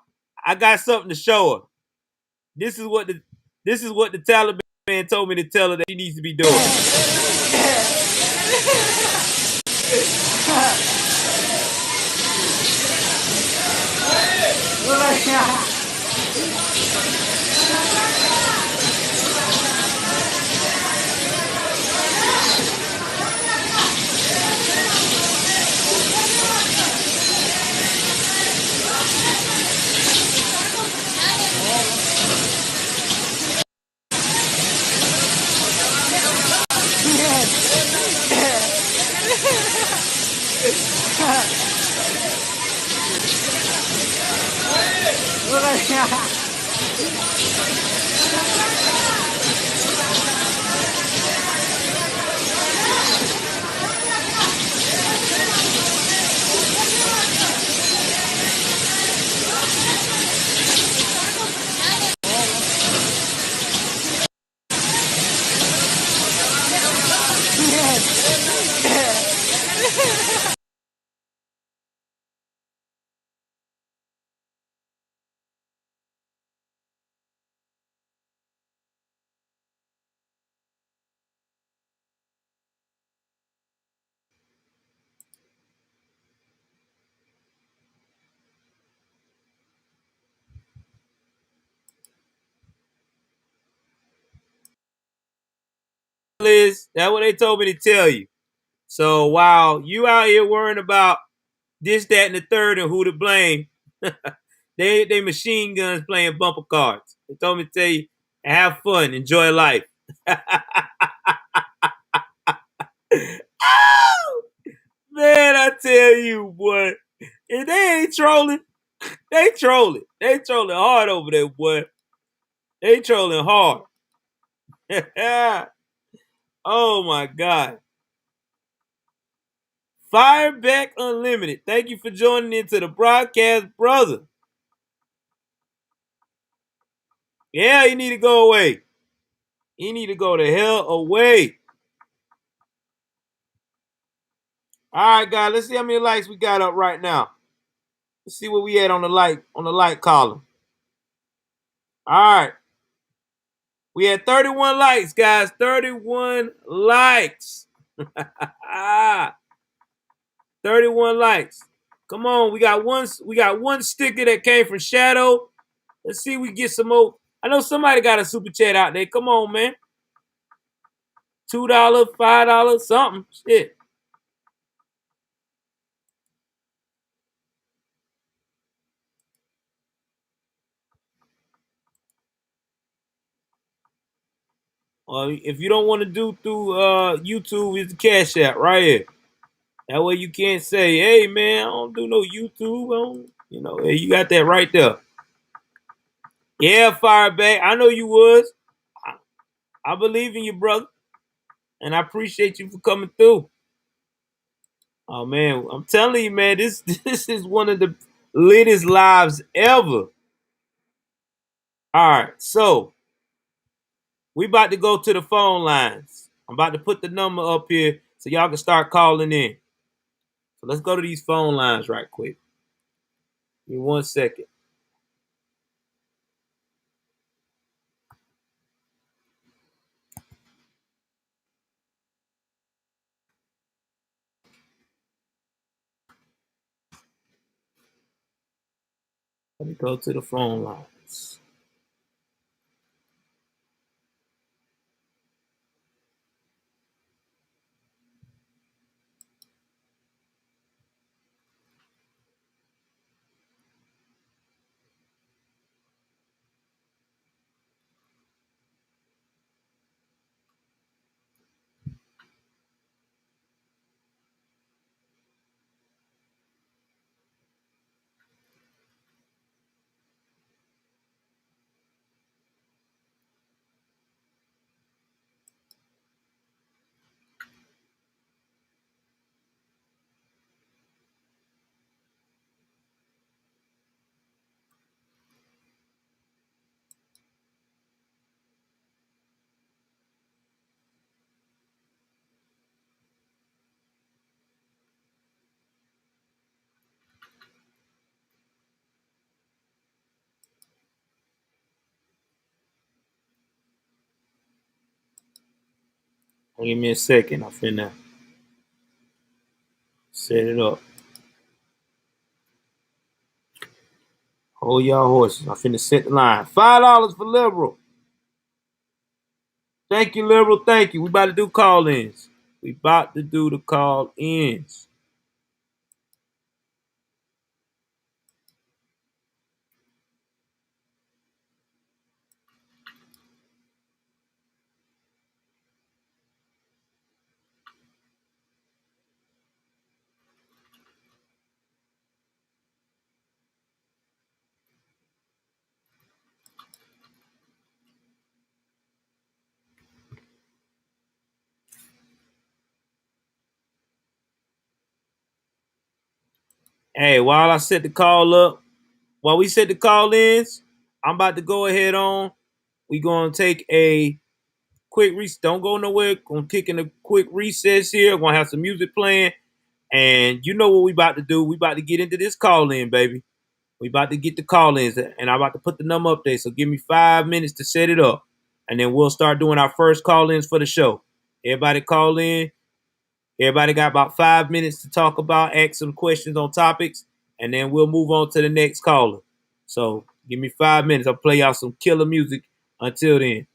I got something to show her. This is what the Taliban told me to tell her that she needs to be doing. Liz, that's what they told me to tell you. So while you out here worrying about this, that, and the third and who to blame, they machine guns playing bumper cards. They told me to tell you, have fun, enjoy life. Oh, man, I tell you, boy, if they ain't trolling, they trolling. They trolling hard over there, boy. They trolling hard. Oh my God. Fireback Unlimited. Thank you for joining into the broadcast, brother. Yeah, you need to go away. You need to go the hell away. All right, guys. Let's see how many likes we got up right now. Let's see what we had on the like column. All right. We had 31 likes, guys. 31 likes. 31 likes. Come on, we got one sticker that came from Shadow. Let's see if we get some more. I know somebody got a super chat out there. Come on, man. $2, $5, something. Shit. If you don't want to do through YouTube, it's the Cash App right here. That way you can't say, hey man, I don't do no YouTube. Hey, you got that right there. Yeah, Fireback. I know you was. I believe in you, brother. And I appreciate you for coming through. Oh man, I'm telling you, man, this is one of the latest lives ever. All right, so we about to go to the phone lines. I'm about to put the number up here so y'all can start calling in. So let's go to these phone lines right quick. Give me 1 second. Let me go to the phone lines. Give me a second. I'm finna set it up. Hold y'all horses. I'm finna set the line. $5 for Liberal. Thank you, Liberal. Thank you. We about to do call-ins. We about to do the call-ins. Hey, while I set the call up, while we set the call ins, I'm about to go ahead on. We gonna take a quick don't go nowhere. Gonna kick in a quick recess here. Gonna have some music playing. And you know what we about to do. We about to get into this call in, baby. We about to get the call ins, and I'm about to put the number up there. So give me 5 minutes to set it up. And then we'll start doing our first call ins for the show. Everybody call in. Everybody got about 5 minutes to talk about, ask some questions on topics, and then we'll move on to the next caller. So give me 5 minutes. I'll play y'all some killer music until then.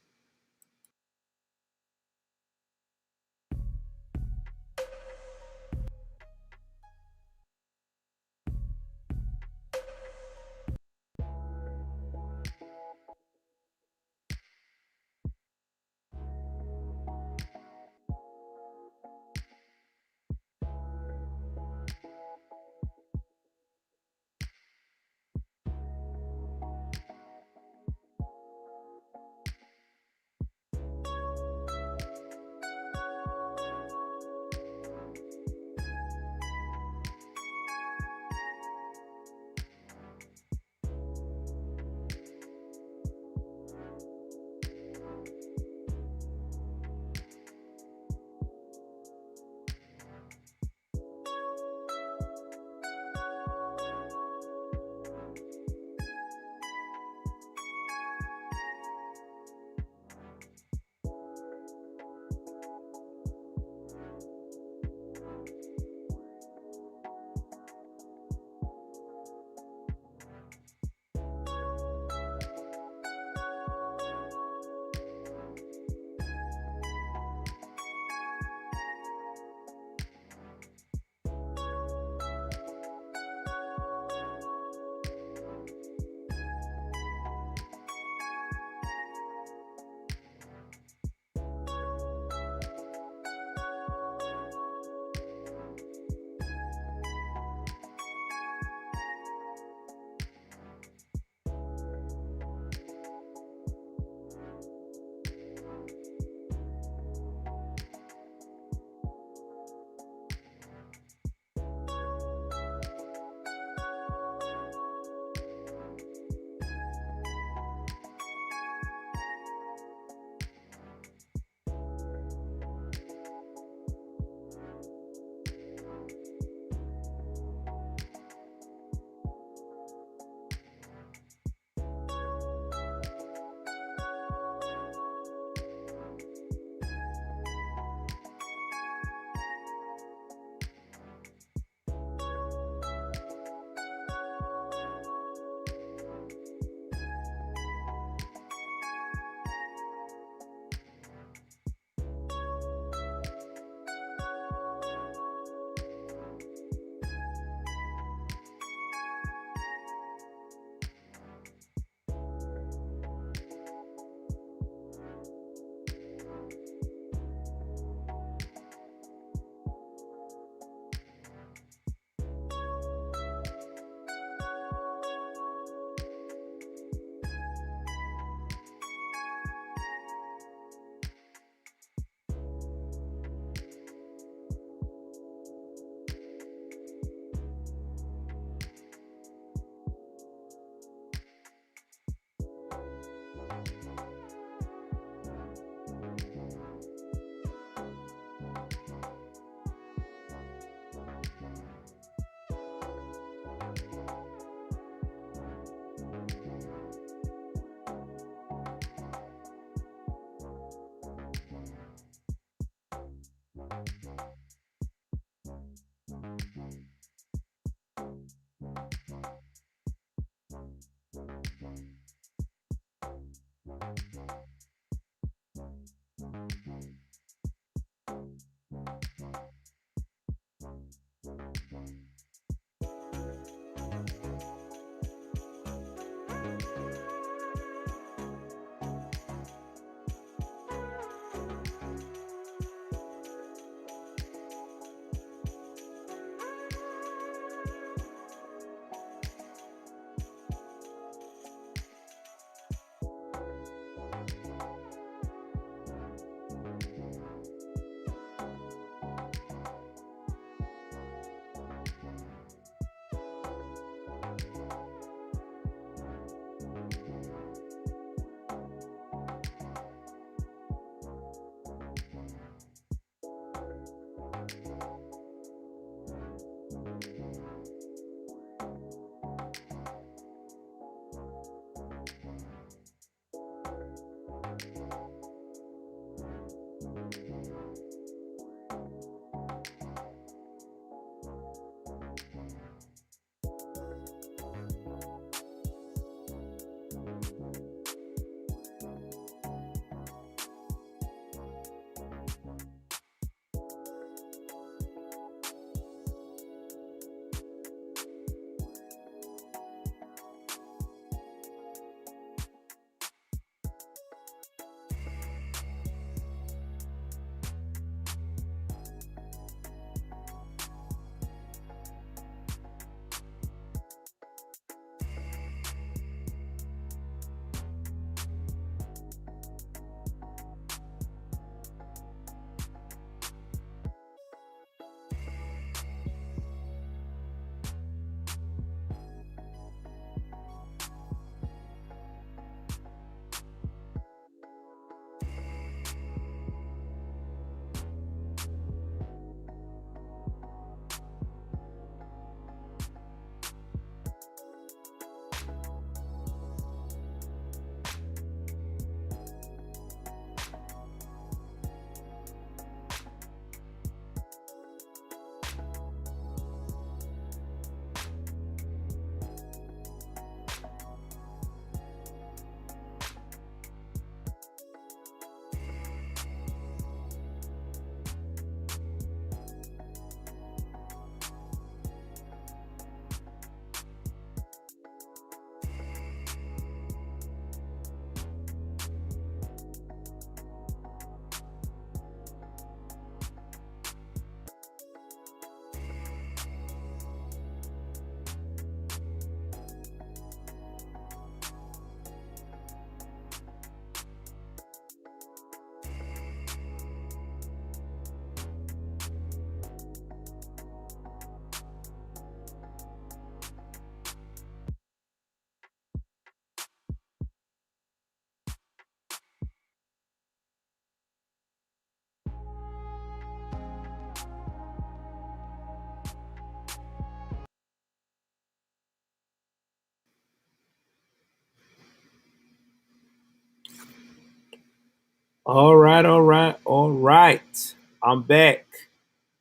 All right, all right, all right. I'm back.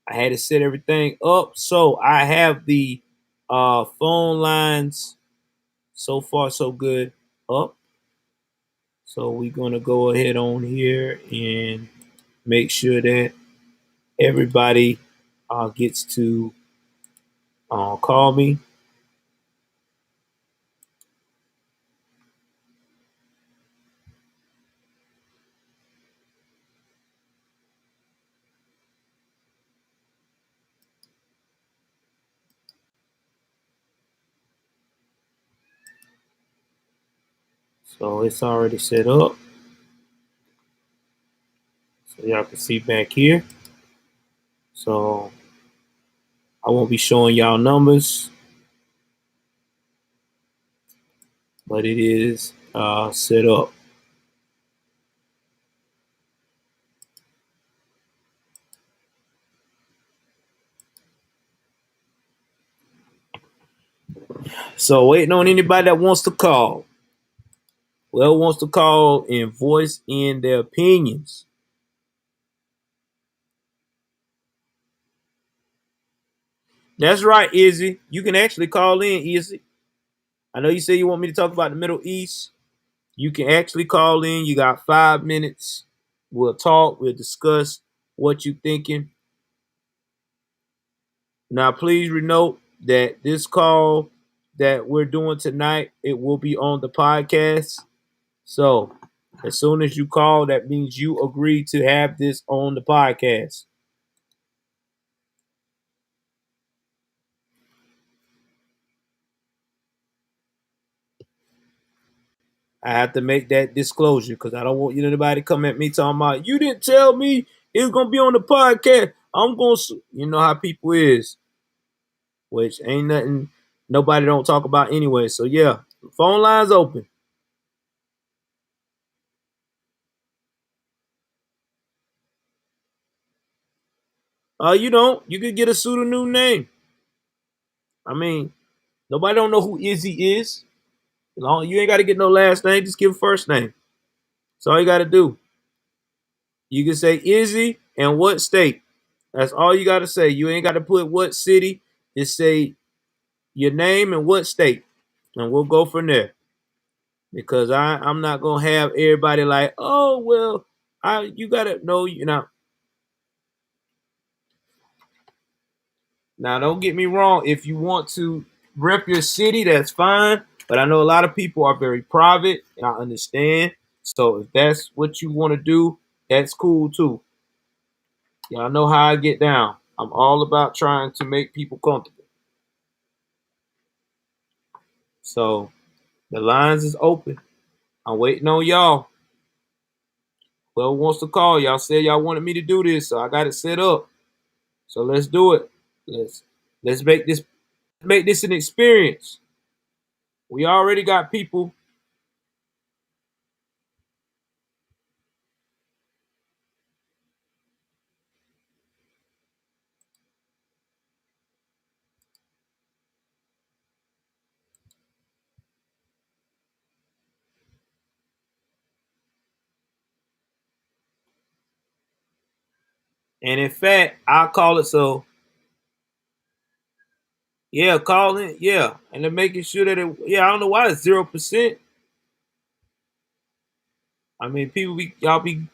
I had to set everything up. So I have the phone lines so far so good up. So we're gonna go ahead on here and make sure that everybody gets to call me. So it's already set up. So y'all can see back here. So I won't be showing y'all numbers, but it is set up. So waiting on anybody that wants to call. Whoever wants to call and voice in their opinions. That's right, Izzy. You can actually call in, Izzy. I know you say you want me to talk about the Middle East. You can actually call in. You got 5 minutes. We'll talk. We'll discuss what you're thinking. Now, please note that this call that we're doing tonight, it will be on the podcast. So as soon as you call, that means you agree to have this on the podcast. I have to make that disclosure because I don't want anybody to come at me talking about, you didn't tell me it was going to be on the podcast. I'm going to, you know how people is, which ain't nothing nobody don't talk about anyway. So yeah, phone lines open. You don't. You could get a pseudonym name. I mean, nobody don't know who Izzy is. You ain't got to get no last name. Just give a first name. That's all you got to do. You can say Izzy and what state. That's all you got to say. You ain't got to put what city. Just say your name and what state, and we'll go from there. Because I'm not gonna have everybody like, oh well, you gotta know, you know. Now, don't get me wrong. If you want to rep your city, that's fine. But I know a lot of people are very private, and I understand. So if that's what you want to do, that's cool too. Y'all know how I get down. I'm all about trying to make people comfortable. So the lines is open. I'm waiting on y'all. Whoever wants to call, y'all said y'all wanted me to do this, so I got it set up. So let's do it. Let's let's make this an experience. We already got people. And in fact, I'll call it so. Yeah, call in. Yeah. And they're making sure that I don't know why it's 0%. I mean, y'all be.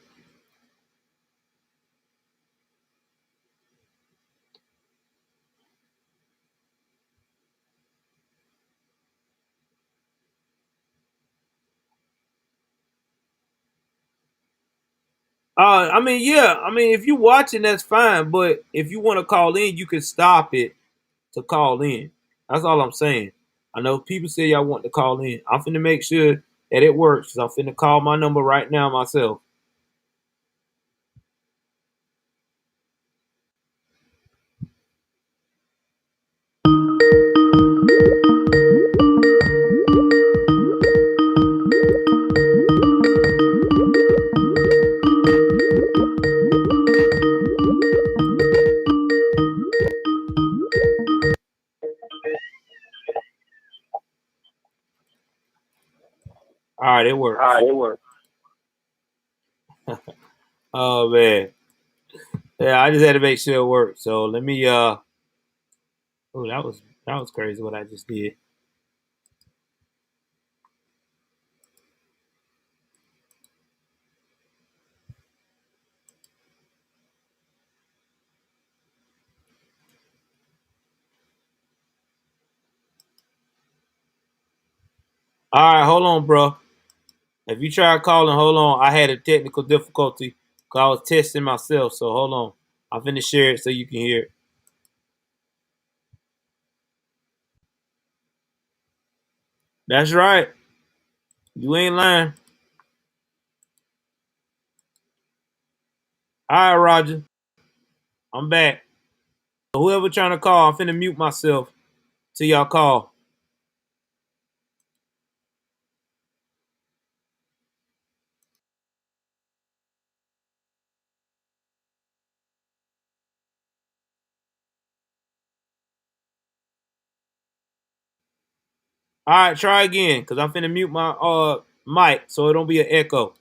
I mean, yeah. I mean, if you're watching, that's fine. But if you want to call in, you can stop it to call in. That's all I'm saying. I know people say y'all want to call in. I'm finna make sure that it works. I'm finna call my number right now myself. All right, it works. Oh man. Yeah, I just had to make sure it worked. So let me oh, that was crazy what I just did. All right, hold on, bro. If you try calling, hold on. I had a technical difficulty because I was testing myself. So hold on. I'm finna share it so you can hear it. That's right. You ain't lying. All right, Roger. I'm back. Whoever trying to call, I'm finna mute myself till y'all call. All right, try again because I'm finna mute my mic so it don't be an echo.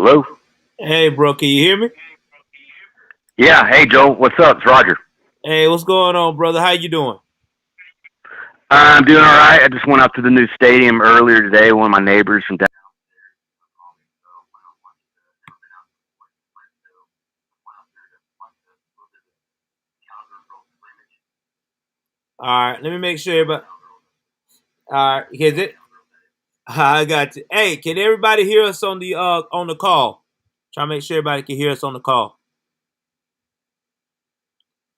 Hello? Hey, bro, can you hear me? Yeah, hey, Joe. What's up? It's Roger. Hey, what's going on, brother? How you doing? I'm doing all right. I just went up to the new stadium earlier today. One of my neighbors from down. All right, let me make sure everybody. All right, here's it. I got you. Hey, can everybody hear us on the call? Try to make sure everybody can hear us on the call.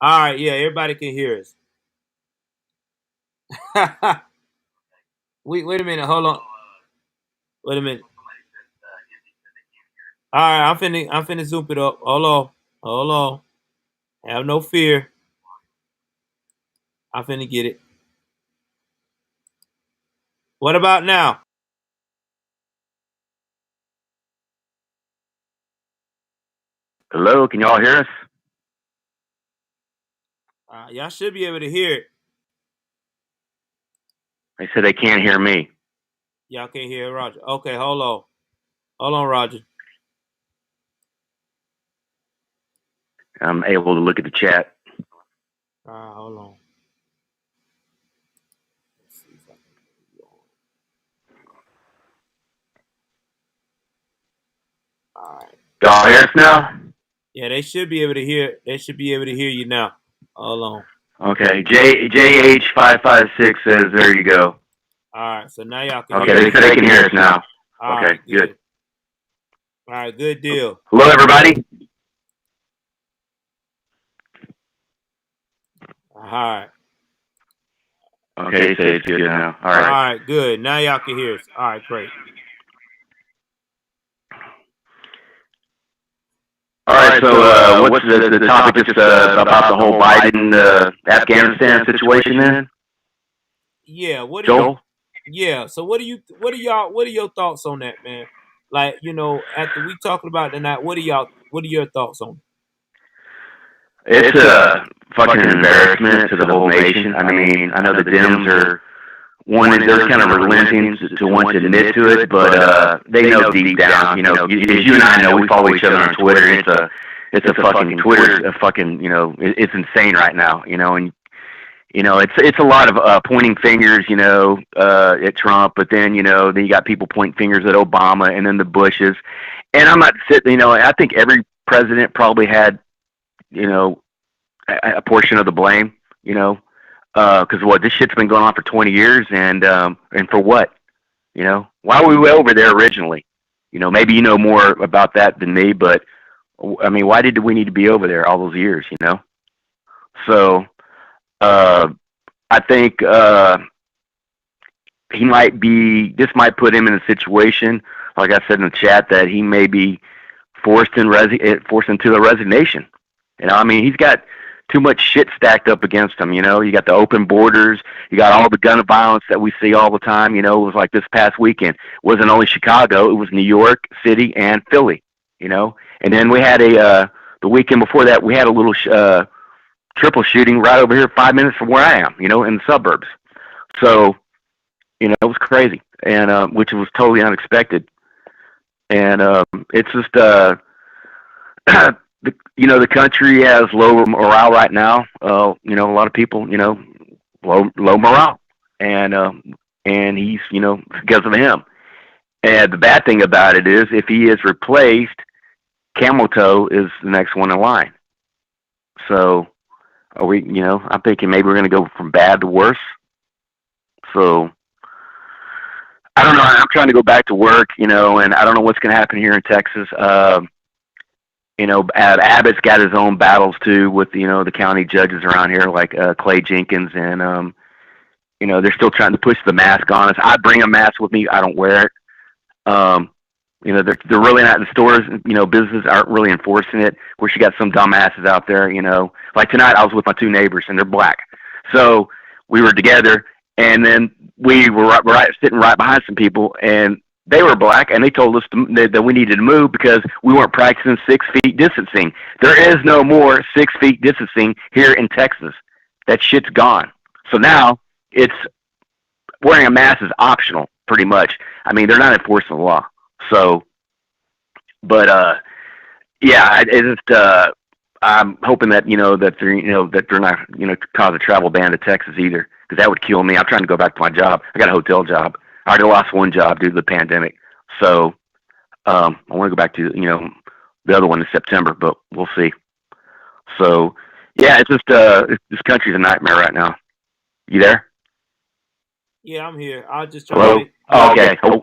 All right, yeah, everybody can hear us. wait a minute, hold on. Wait a minute. All right, I'm finna zoom it up. Hold on. Have no fear. I'm finna get it. What about now? Hello? Can y'all hear us? Y'all should be able to hear it. They said they can't hear me. Y'all can't hear Roger. Okay, hold on. Hold on, Roger. I'm able to look at the chat. Hold on. All right. Y'all hear us now? Yeah, they should be able to hear. They should be able to hear you now. Hold on. Okay. JH556 says, there you go. All right, so now y'all can Okay, hear. they said they can hear us now. All Okay, right, good. All right, good deal. Hello, everybody. All right. Okay, they say it's good now. All All right. right, good. Now y'all can hear us. All right, great. All right, so what's the topic is about the whole Biden Afghanistan situation then? Yeah, what do Joel? Yeah, so what are your thoughts on that, man? Like, after we talking about tonight, what are your thoughts on it? It's a fucking embarrassment to the whole nation. I mean, I know the Dems are they're kind of relenting to want to admit to it, but they know deep down, as you and I know, we follow each other on Twitter. It's a fucking Twitter's a fucking, it's insane right now, and it's a lot of pointing fingers, at Trump, but then then you got people pointing fingers at Obama and then the Bushes, and I'm not sitting, I think every president probably had, a portion of the blame, because this shit's been going on for 20 years, and for what, why were we over there originally? Maybe you know more about that than me, but I mean, why did we need to be over there all those years? So I think this might put him in a situation, like I said in the chat, that he may be forced into a resignation. I mean, he's got too much shit stacked up against him. You got the open borders, you got all the gun violence that we see all the time. It was like this past weekend. It wasn't only Chicago, it was New York City and Philly. And then we had the weekend before that, we had a little triple shooting right over here 5 minutes from where I am, in the suburbs. So, it was crazy, and which was totally unexpected. And it's just the country has low morale right now. A lot of people, low morale, and he's, because of him. And the bad thing about it is, if he is replaced, Camel Toe is the next one in line. So, are we? I'm thinking maybe we're going to go from bad to worse. So, I don't know. I'm trying to go back to work, and I don't know what's going to happen here in Texas. Abbott's got his own battles too with the county judges around here, like Clay Jenkins, and they're still trying to push the mask on us. I bring a mask with me. I don't wear it. They're really not in stores. Businesses aren't really enforcing it. Of course, you got some dumbasses out there. Like tonight, I was with my two neighbors, and they're black. So we were together, and then we were sitting right behind some people, and they were black, and they told us that we needed to move because we weren't practicing 6 feet distancing. There is no more 6 feet distancing here in Texas. That shit's gone. So now it's wearing a mask is optional, pretty much. I mean, they're not enforcing the law. So But yeah, it's just I'm hoping that that they're not cause a travel ban to Texas either, because that would kill me. I'm trying to go back to my job. I got a hotel job. I already lost one job due to the pandemic, so I want to go back to the other one in September, but we'll see. So yeah, it's just this country's a nightmare right now. You there? Yeah, I'm here. I'll just try Hello? to make. Oh, okay. Oh,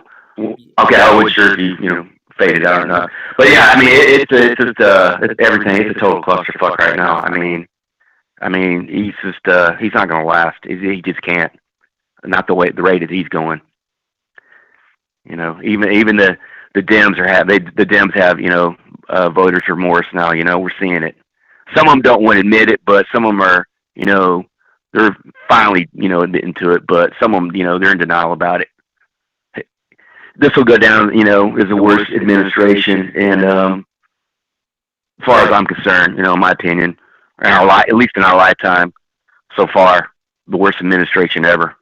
okay. I wasn't sure if you faded out or not. But yeah, I mean, it's just everything. It's a total clusterfuck right now. I mean, he's just he's not going to last. He just can't. Not the rate that he's going. Even the Dems the Dems have voters remorse now. We're seeing it. Some of them don't want to admit it, but some of them are they're finally admitting to it. But some of them they're in denial about it. This will go down as the worst administration, and as far as I'm concerned, in my opinion, at least in our lifetime so far, the worst administration ever.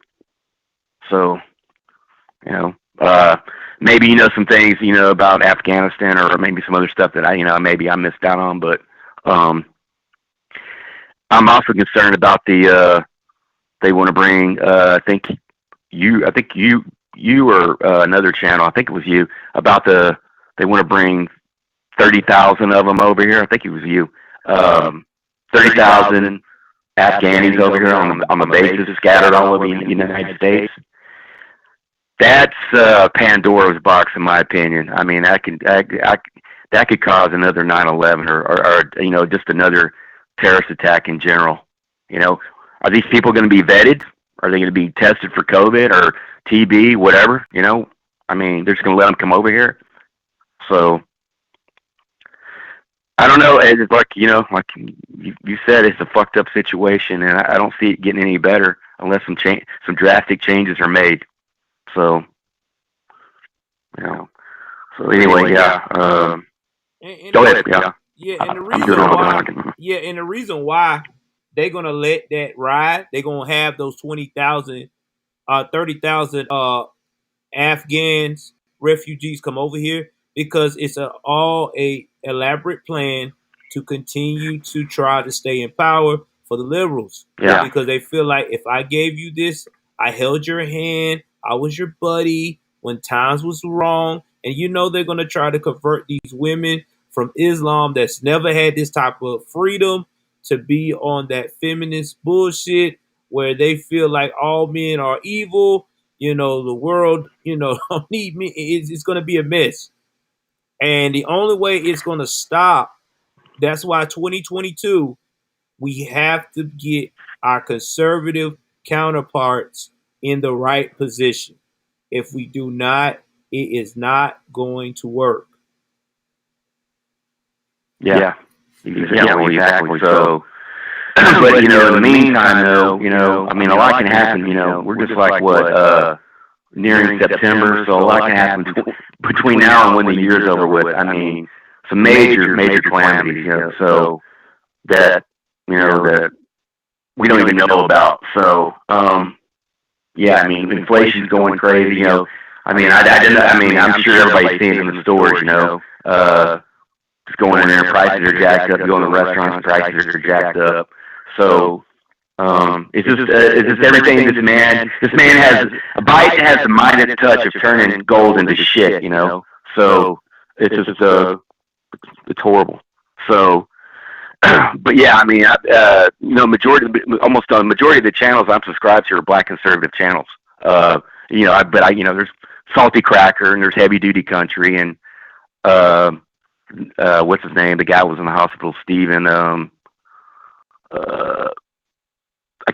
So, maybe some things about Afghanistan, or maybe some other stuff that I missed out on, but I'm also concerned about they want to bring I think you or another channel, I think it was you, about they want to bring 30,000 of them over here. I think it was you. 30,000 Afghanis over here on the bases scattered all over the United States. That's Pandora's box, in my opinion. I mean, that could cause another 9/11 or just another terrorist attack in general. Are these people going to be vetted? Are they going to be tested for COVID or TB, whatever? I mean, they're just going to let them come over here. So I don't know. It's like like you said, it's a fucked up situation, and I don't see it getting any better unless some drastic changes are made. So So anyway, yeah. Go ahead. Yeah. Yeah, and the reason why they're gonna let that ride, they're gonna have those 20,000, 30,000 Afghans refugees come over here, because it's all a elaborate plan to continue to try to stay in power for the liberals. Yeah. Because they feel like, if I gave you this, I held your hand, I was your buddy when times was wrong, and they're gonna try to convert these women from Islam that's never had this type of freedom to be on that feminist bullshit where they feel like all men are evil. The world, don't need me. It's going to be a mess. And the only way it's going to stop, that's why 2022, we have to get our conservative counterparts in the right position. If we do not, it is not going to work. Yeah. Exactly. So, but in the meantime, though, I mean, a lot can happen. We're just like nearing September, so a lot can happen between now and when the year's over with. I mean, some major calamities. So that that we don't even know about. So, yeah, I mean, inflation's going crazy. I mean, I'm sure everybody's seeing it in the stores. Just going in there, prices are jacked up. You go in the restaurants, prices are jacked up. So it's just everything. This man Biden has the Midas touch of turning gold into shit. So it's just it's horrible. So, but yeah, I mean, majority of the channels I'm subscribed to are black conservative channels. There's Salty Cracker, and there's Heavy Duty Country, and what's his name? The guy was in the hospital, Steven. I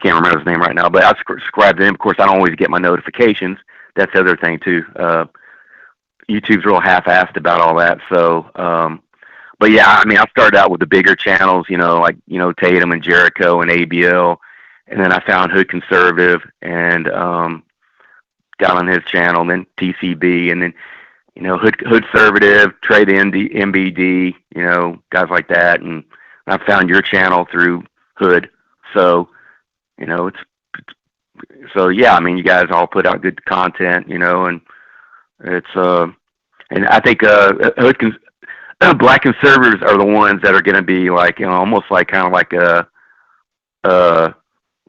can't remember his name right now, but I subscribe to him. Of course, I don't always get my notifications. That's the other thing too. YouTube's real half-assed about all that. So, but yeah, I mean, I started out with the bigger channels, like Tatum and Jericho and ABL, and then I found Hood Conservative and got on his channel, and then TCB, and then Hood Conservative, Trade MBD, guys like that, and I found your channel through Hood. So, yeah, I mean, you guys all put out good content, and it's and I think black conservatives are the ones that are going to be like, almost like kind of like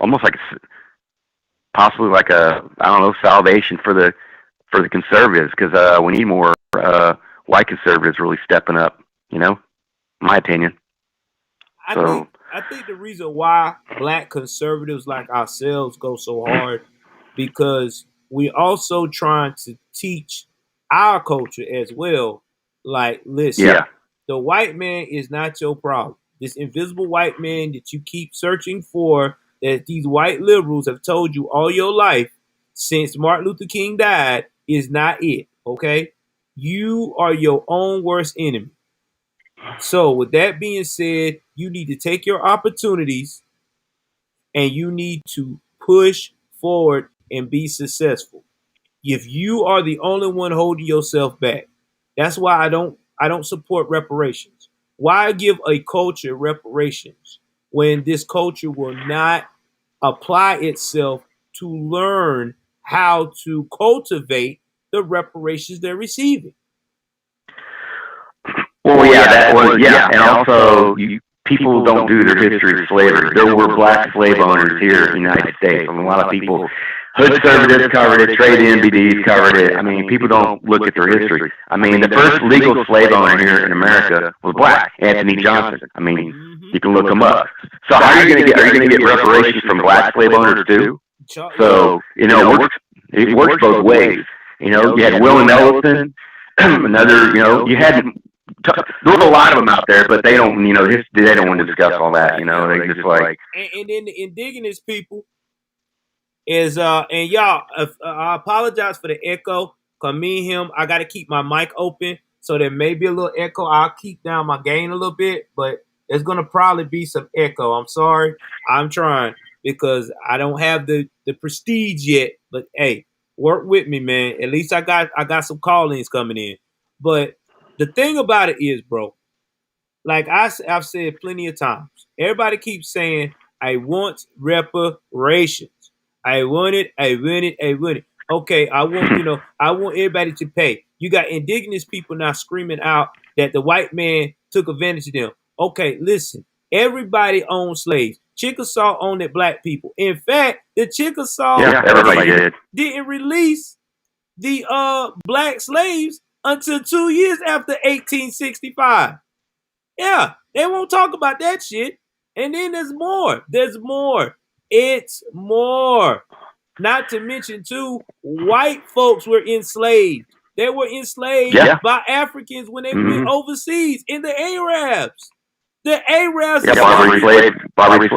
almost like possibly like I don't know, salvation for the conservatives, because we need more white conservatives really stepping up. My opinion. I think the reason why black conservatives like ourselves go so hard, because we also trying to teach our culture as well. Like, listen, the white man is not your problem. This invisible white man that you keep searching for, that these white liberals have told you all your life since Martin Luther King died, is not it. Okay? You are your own worst enemy. So with that being said, you need to take your opportunities and you need to push forward and be successful. If you are the only one holding yourself back, that's why I don't support reparations. Why give a culture reparations when this culture will not apply itself to learn how to cultivate the reparations they're receiving? Well, and also people don't do their history of slavery. There were black slave owners here in the United States. A lot of people, hood conservatives covered it, trade MBDs covered it. I mean, people don't look at their history. I mean, the first legal slave owner here in America was black, Anthony Johnson. I mean, you can look him up. So how are you going to get reparations from black slave owners too? So it works both ways. You had Willie Nelson, another. You had. There's a lot of them out there, but they don't, they don't want to discuss all that, they just like. And then the indigenous people is, and y'all, I apologize for the echo, because me and him, I got to keep my mic open, so there may be a little echo. I'll keep down my gain a little bit, but there's going to probably be some echo. I'm sorry. I'm trying, because I don't have the prestige yet, but hey, work with me, man. At least I got some call-ins coming in. But the thing about it is, bro, like I've said plenty of times, everybody keeps saying, I want reparations. I want it. Okay, I want everybody to pay. You got indigenous people now screaming out that the white man took advantage of them. Okay, listen, everybody owned slaves. Chickasaw owned it, black people. In fact, the Chickasaw didn't release the black slaves until 2 years after 1865. Yeah, they won't talk about that shit. And then there's more. It's more. Not to mention, too, white folks were enslaved. They were enslaved by Africans when they went overseas in the Arabs. The Arabs. Barbary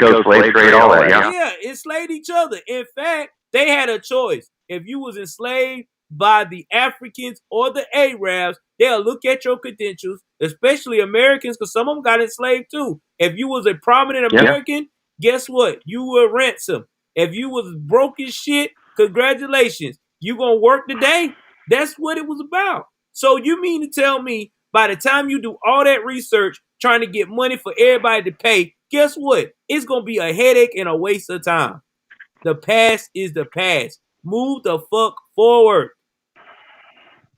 code, slave trade, all that, Yeah, enslaved each other. In fact, they had a choice. If you was enslaved by the Africans or the Arabs, they'll look at your credentials, especially Americans, because some of them got enslaved too. If you was a prominent American, guess what? You were ransomed. If you was broke as shit, congratulations. You gonna work today? That's what it was about. So you mean to tell me by the time you do all that research trying to get money for everybody to pay, guess what? It's gonna be a headache and a waste of time. The past is the past. Move the fuck forward.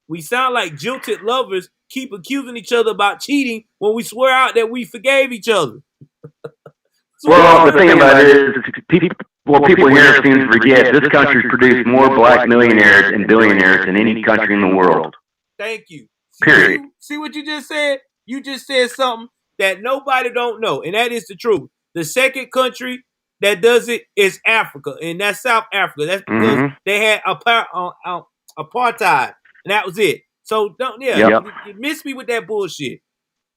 We sound like jilted lovers keep accusing each other about cheating when we swear out that we forgave each other. Well, the thing about it is, people here seem to forget this country's produced more black millionaires and billionaires than any country in the world. Thank you. Period. See what you just said? You just said something that nobody don't know, and that is the truth. The second country that does it is Africa, and that's South Africa. That's because they had apartheid. And that was it. So don't you miss me with that bullshit.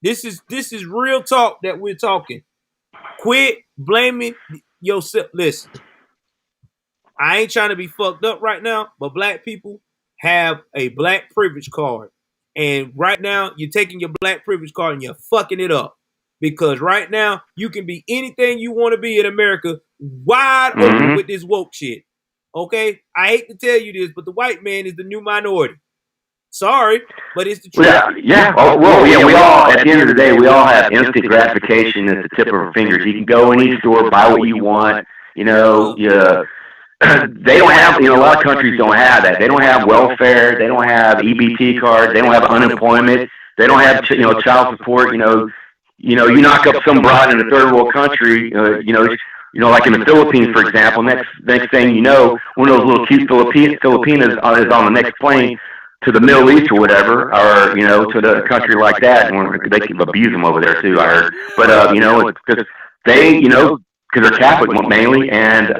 This is real talk that we're talking. Quit blaming yourself. Listen, I ain't trying to be fucked up right now, but black people have a black privilege card. And right now, you're taking your black privilege card and you're fucking it up. Because right now, you can be anything you want to be in America wide open with this woke shit. Okay? I hate to tell you this, but the white man is the new minority. Sorry, but it's the truth. We all, at the end of the day, we all have instant gratification at the tip of our fingers. You can go in any store, buy what you want. they don't have, a lot of countries don't have that. They don't have welfare. They don't have EBT cards. They don't have unemployment. They don't have, child support. You knock up some broad in a third world country, like in the Philippines, for example. Next thing you know, one of those little cute Filipinas is on the next plane to the Middle East or whatever, or to the country like that. And they can abuse them over there too, I heard. But it's because they, because they're Catholic mainly, and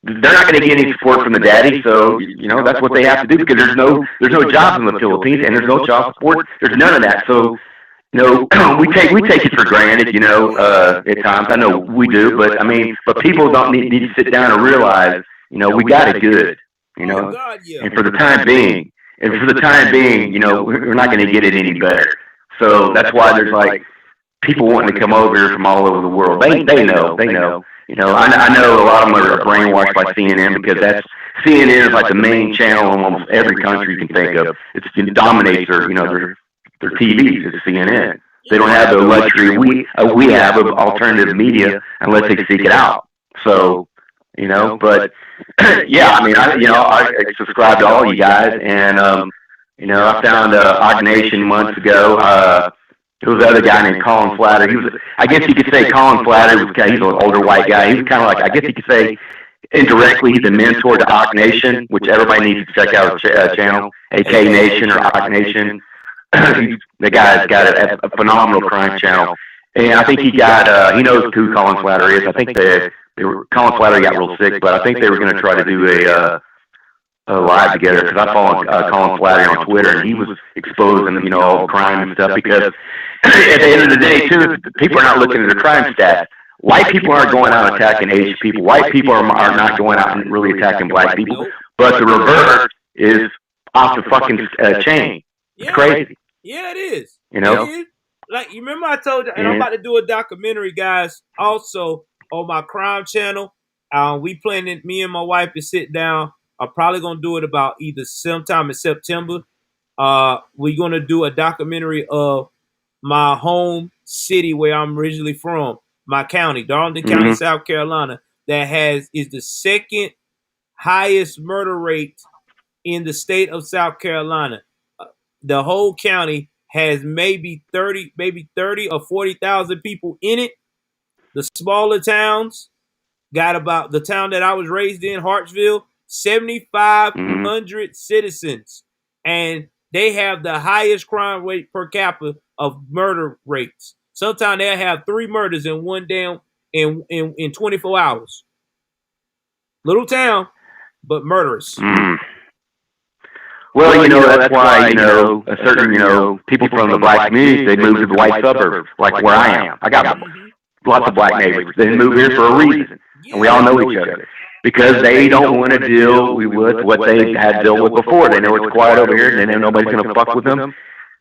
they're not going to get any support from the daddy. So that's what they have to do, because there's no jobs in the Philippines, and there's no child support. There's none of that. So we take it for granted, at times. I know we do, but people don't need to sit down and realize, we got it good, God, yeah. and for the time being, we're not going to get it any better. So that's why there's like people wanting to come over here from all over the world. They know. I know a lot of them are brainwashed by CNN, because CNN is like the main channel in almost every country you can think of. It dominates their TVs is CNN. They don't have the luxury we have of alternative media unless they seek it out. So, but yeah, I subscribe to all you guys, and I found Odd Nation months ago. There was another guy named Colin Flatter. I guess you could say Colin Flatter he's an older white guy. He was kind of like, I guess you could say indirectly, he's a mentor to Ock Nation, which everybody needs to check out his channel, AK Nation or Ock Nation. The guy's got a phenomenal crime channel, and I think he knows who Colin Flatter is. I think Colin Flatter got real sick, but I think they were going to try to do a live together, because I follow Colin Flatter on Twitter, and he was exposing all the crime and stuff, because at the end of the day too, people are not looking at the crime stats. White people aren't going out attacking Asian people. White people are not going out and really attacking black people, but the reverse is off the fucking chain. It's crazy. Yeah, it is. It is. Like, you remember I told you, and I'm about to do a documentary, guys, also on my crime channel. We planning, me and my wife, to sit down. I'm probably going to do it about either sometime in September. We're going to do a documentary of my home city where I'm originally from, my county, Darlington County, South Carolina, that is the second highest murder rate in the state of South Carolina. The whole county has maybe 30 or 40,000 people in it. The smaller towns got about, the town that I was raised in, Hartsville, 7,500 citizens. And they have the highest crime rate per capita of murder rates. Sometimes they'll have 3 murders in one day in 24 hours. Little town, but murderous. Well, that's why, a certain, people from the black community, they move to the white suburbs, like where I am. I got lots of black neighbors. They move here for a reason, and we all know each other, because they don't want to deal with what they had to deal with before. They know it's quiet over here, and they know nobody's going to fuck with them, and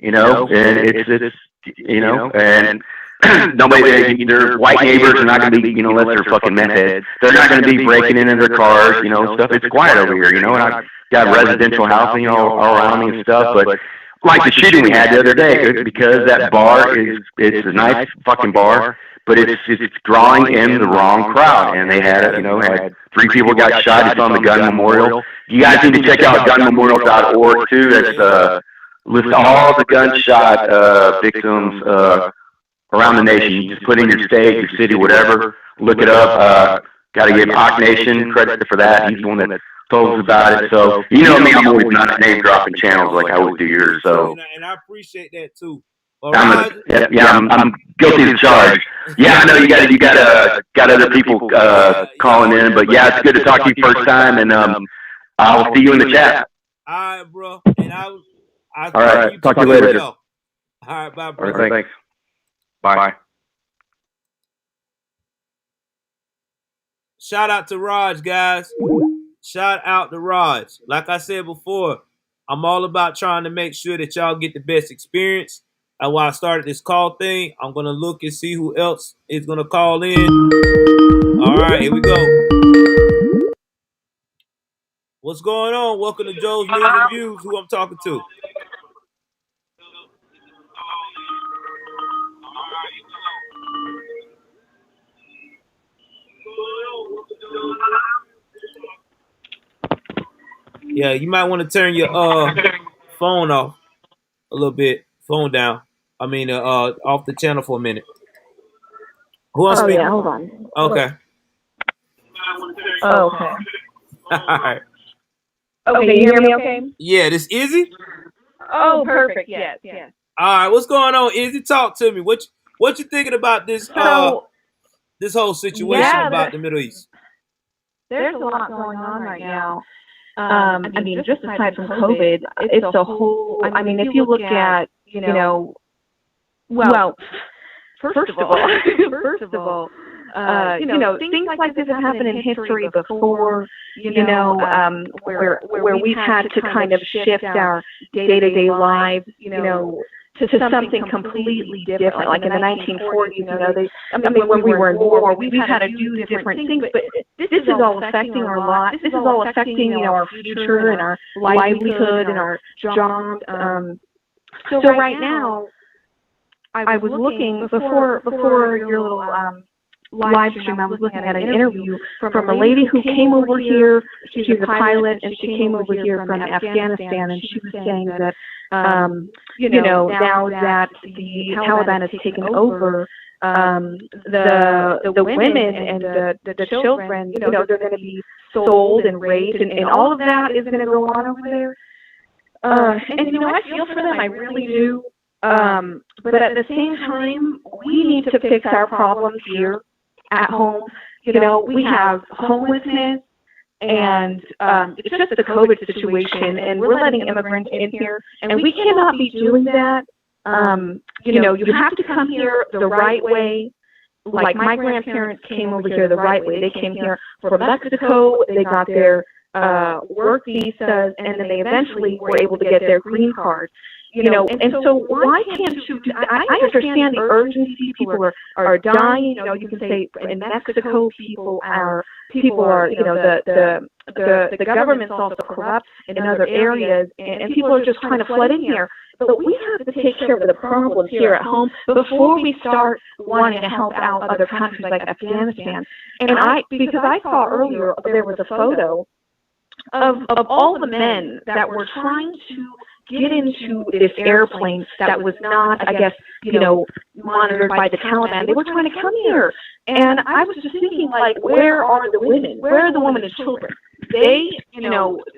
it's and nobody, their white neighbors are not going to be, unless they're fucking meth heads, they're not going to be breaking into their cars, stuff. It's quiet over here, and I got residential housing all around me and stuff, but like the shooting we had the other day, because that bar it's a nice fucking bar, but it's drawing in the wrong crowd, and they had had 3 people got shot. It's on the gun memorial. You guys need to check out gunmemorial.org too. That's lists all the gunshot victims around the nation. You just put in your state, your city, whatever. Look it up. Got to give Ock Nation credit for that. He's the one that told us about it. So me, I'm always not name dropping channels like I would do yours. So and I appreciate that too. I'm guilty of the charge. Yeah, I know you got other people calling in, but yeah, it's good to talk to you first time, and I'll see you in the chat. All right, bro. And all right, talk to you later. All right, bye, bro. All right, thanks. Bye. Shout out to Raj, guys. Shout out to Raj. Like I said before, I'm all about trying to make sure that y'all get the best experience. That's why I started this call thing. I'm going to look and see who else is going to call in. All right, here we go. What's going on? Welcome to Joe's News and Views. Who I'm talking to? Yeah, you might want to turn your phone off a little bit. Phone down. I mean, off the channel for a minute. Who I'm speaking? Yeah, hold on. Okay. Oh, okay. All right. Okay, you hear me okay? Yeah, this Izzy. Oh, perfect. Yes. All right, what's going on, Izzy? Talk to me. What you thinking about this this whole situation about the Middle East? There's a lot going on right now. I mean, just aside from COVID, it's a whole. I mean, if you look at, well, first of all, things like this have happened in history before. Where we've had to kind of shift our day-to-day lives, to something completely different. Like in the 1940s, when we were in war, we've had to do different things, but this is all affecting our lives. This is all affecting, our future and our livelihood and our jobs. So right now, I was looking before your little live stream. I was looking at an interview from a lady who came over here. She's a pilot, and she came over here from Afghanistan, and she was saying that, now that the Taliban has taken over, the women and the children, they're going to be sold and raped, and all of that is going to go on over there. And I feel for them. I really do. But at the same time, we need to fix our problems here at home. We have homelessness, and it's just the COVID situation, and we're letting immigrants in here, and we cannot be doing that. You have to come here the right way. Like my grandparents came over here the right way. They came here from Mexico. They got their work visas, and then they eventually were able to get their green cards. And so why can't you do, I understand the urgency. People are dying. You can say in Mexico, people are, the government's also corrupt in other areas, and people are just trying to flood in here. But we have to take care of the problems here at home before we start wanting to help out other countries like Afghanistan. And because I saw earlier, there was a photo of all the men that were trying to get into this airplane that was not, I guess, monitored by the Taliban. They were trying to come here. And I was just thinking, like, where are the women? Where are the women and children? They,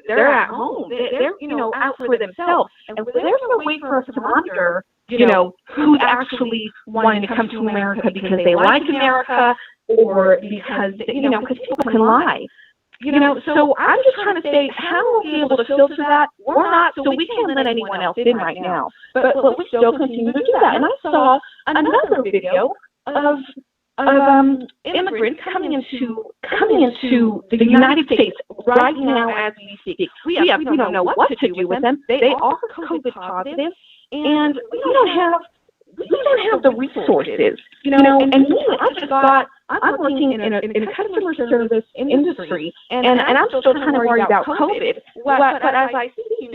they're at home. They're, out for themselves. And there's no way for us to monitor, who's actually wanting to come to America because they like America or because people can lie. So I'm just trying to say, how are we able to filter that? We're not, so we can't let anyone else in right now. But we still continue to do that. And I saw another video of immigrants coming into the United States right now as we speak. We don't know what to do with them. They are COVID positive, and we don't have the resources, and me, I just thought, I'm working in a customer service industry, and I'm still kind of worried about COVID. But as I see,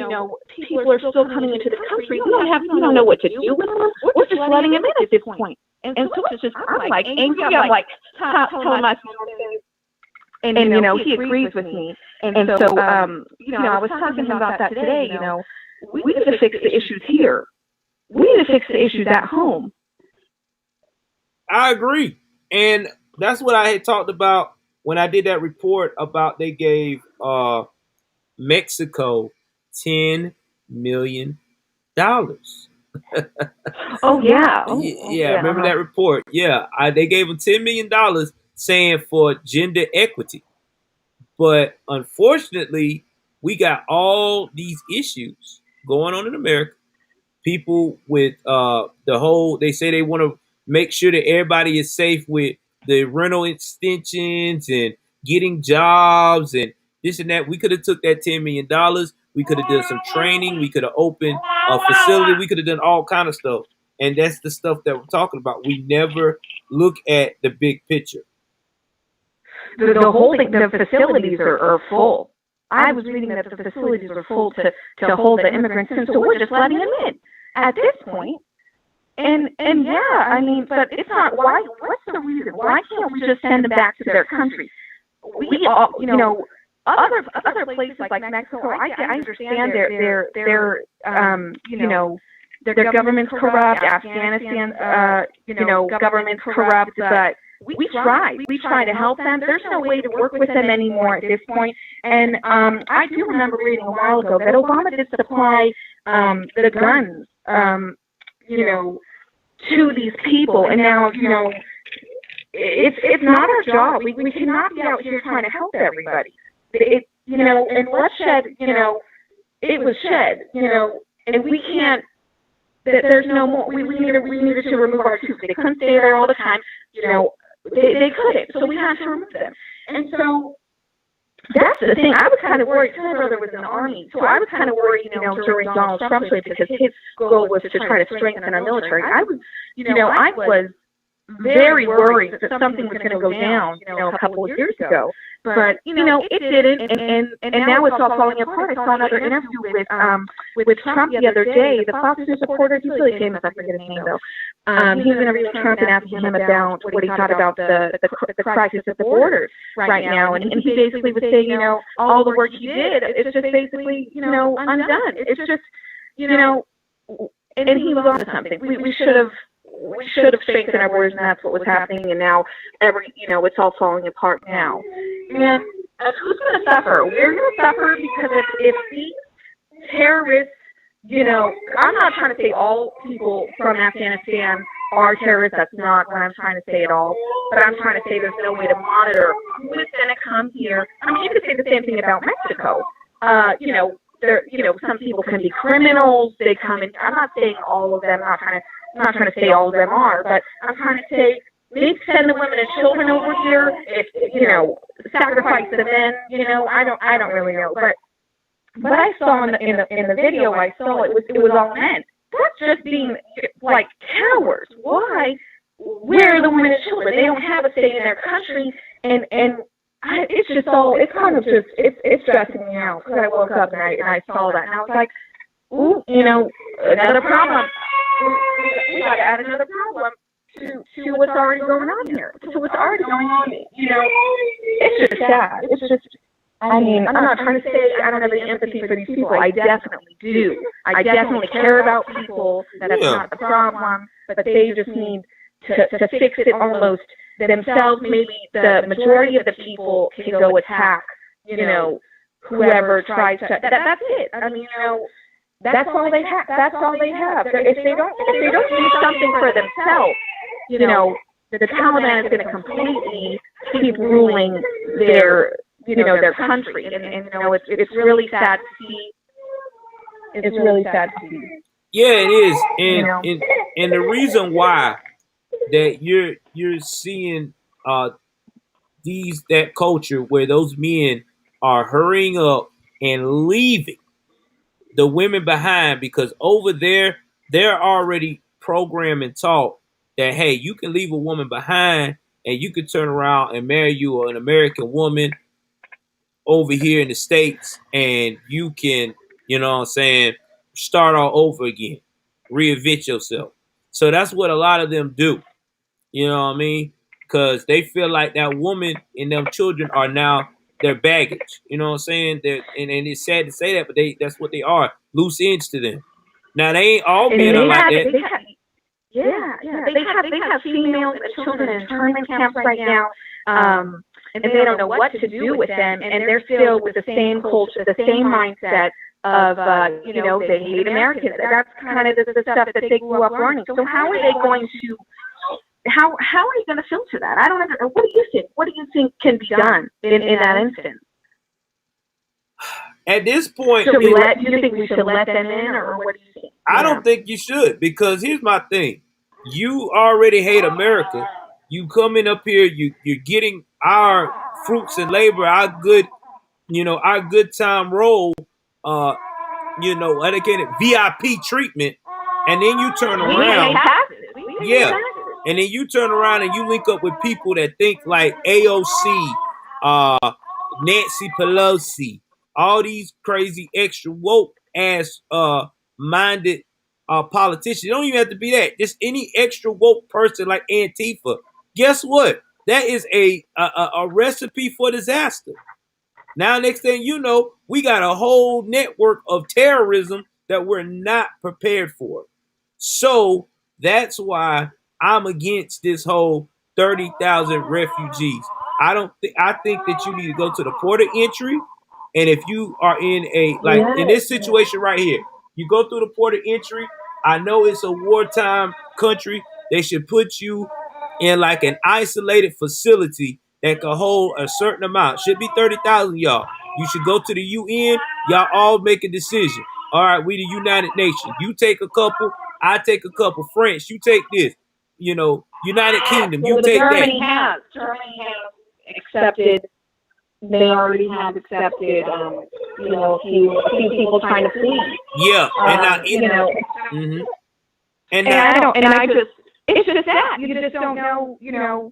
people are still coming into the country. We don't know what to do with them. We're just letting them in at this point. And so it's just, I'm like angry. I'm like telling my fiance, and he agrees with me. And so, I was talking to him about that today. We need to fix the issues here. We need to fix the issues at home. I agree. And that's what I had talked about when I did that report about they gave Mexico $10 million. Oh, yeah. Yeah, remember that report? Yeah, they gave them $10 million saying for gender equity. But unfortunately, we got all these issues going on in America. People with they say they want to make sure that everybody is safe with the rental extensions and getting jobs and this and that. We could have took that $10 million. We could have done some training. We could have opened a facility. We could have done all kind of stuff. And that's the stuff that we're talking about. We never look at the big picture. The facilities are full. I was reading that the facilities are full to hold the immigrants in, so we're just letting them in at this point. And yeah, I mean, but it's not, why, what's the reason? Why can't we just send them back to their country? We all, other places like Mexico, I understand their their government's corrupt, Afghanistan's government's corrupt, but we try to help them. There's no way to work with them anymore at this point. And I do remember reading a while ago that Obama did supply the guns, to these people, and now it's not our job. We cannot be out here trying to help everybody. And bloodshed, it was shed, and we can't. There's no more. We needed to remove our troops. They couldn't stay there all the time. They couldn't. So we had to remove them. And so that's the thing. I was kind of worried. My brother was in the Army, so I was kind of worried, during Donald Trump's reign, because his goal was to try to strengthen our military. I was very worried that something was going to go down, a couple of years ago. But it didn't, and now it's all falling apart. I saw another interview with Trump the other day. The Fox News reporter, he's really famous. I forget his name though. He was interviewing Trump and asking him about what he thought about the crisis at the borders right now, and he basically was saying, all the work he did, it's just basically, undone. It's just, and he was on to something. We should have strengthened our borders, and that's what was happening. And now it's all falling apart now. And who's going to suffer? We're going to suffer because if these terrorists, I'm not trying to say all people from Afghanistan are terrorists. That's not what I'm trying to say at all. But I'm trying to say there's no way to monitor who is going to come here. I mean, you could say the same thing about Mexico. Some people can be criminals. They come in. I'm not saying all of them. I'm not trying to say all of them are, but I'm trying to say maybe send the women and children over here. If sacrifice the men. I don't really know, but what I saw in the video, I saw it was all men. That's just being like cowards. Why? Where are the women and children? They don't have a say in their country, and it's just all. It's kind of just it's stressing me out because I woke up and I saw that and I was like, ooh, another problem. We got to add another problem to what's already going on here. To what's already going on, it's just sad. It's just, I'm not trying to say I don't have any empathy for these people. I definitely do. I definitely care about people. That's not the problem. But they just need to fix it almost themselves. Maybe the majority of the people can go attack, whoever tries to. That's it. That's all they have. That's all they have. If they don't do something for themselves, the Taliban is going to completely keep ruling their country, and it's really sad to see. It's really sad to see. Yeah, it is, and the reason why that you're seeing that culture where those men are hurrying up and leaving the women behind, because over there they're already programmed and taught that, hey, you can leave a woman behind and you can turn around and marry you an American woman over here in the States, and you can, start all over again, reinvent yourself. So that's what a lot of them do. You know what I mean? Because they feel like that woman and them children are now their baggage. You know what I'm saying? And it's sad to say that, but that's what they are. Loose ends to them. Now, they ain't all men are like that. They have female children in internment camps right now, and they don't know what to do with them, and they're still with the same culture, the same mindset of, they hate Americans. That's kind of the stuff that they grew up learning. So how are they going to, how are you going to filter that? I don't know. What do you think? What do you think can be done in that instance? At this point, do you think we should let them in, or what do you think? I don't think you should, because here's my thing. You already hate America. You coming up here, you're getting our fruits and labor, our good time roll, dedicated VIP treatment, and then you turn around. And then you turn around and you link up with people that think like AOC, Nancy Pelosi, all these crazy extra woke ass minded politicians. You don't even have to be that. Just any extra woke person like Antifa. Guess what? That is a recipe for disaster. Now, next thing you know, we got a whole network of terrorism that we're not prepared for. So that's why I'm against this whole 30,000 refugees. I think that you need to go to the port of entry. And if you are in in this situation right here, you go through the port of entry. I know it's a wartime country. They should put you in like an isolated facility that can hold a certain amount. Should be 30,000, y'all. You should go to the UN. Y'all all make a decision. All right, we the United Nations. You take a couple, I take a couple. French, you take this. United Kingdom, you take Germany that. Germany has accepted. They already have accepted. A few people trying to flee. Yeah, and now mm-hmm. And it's just that you just don't know.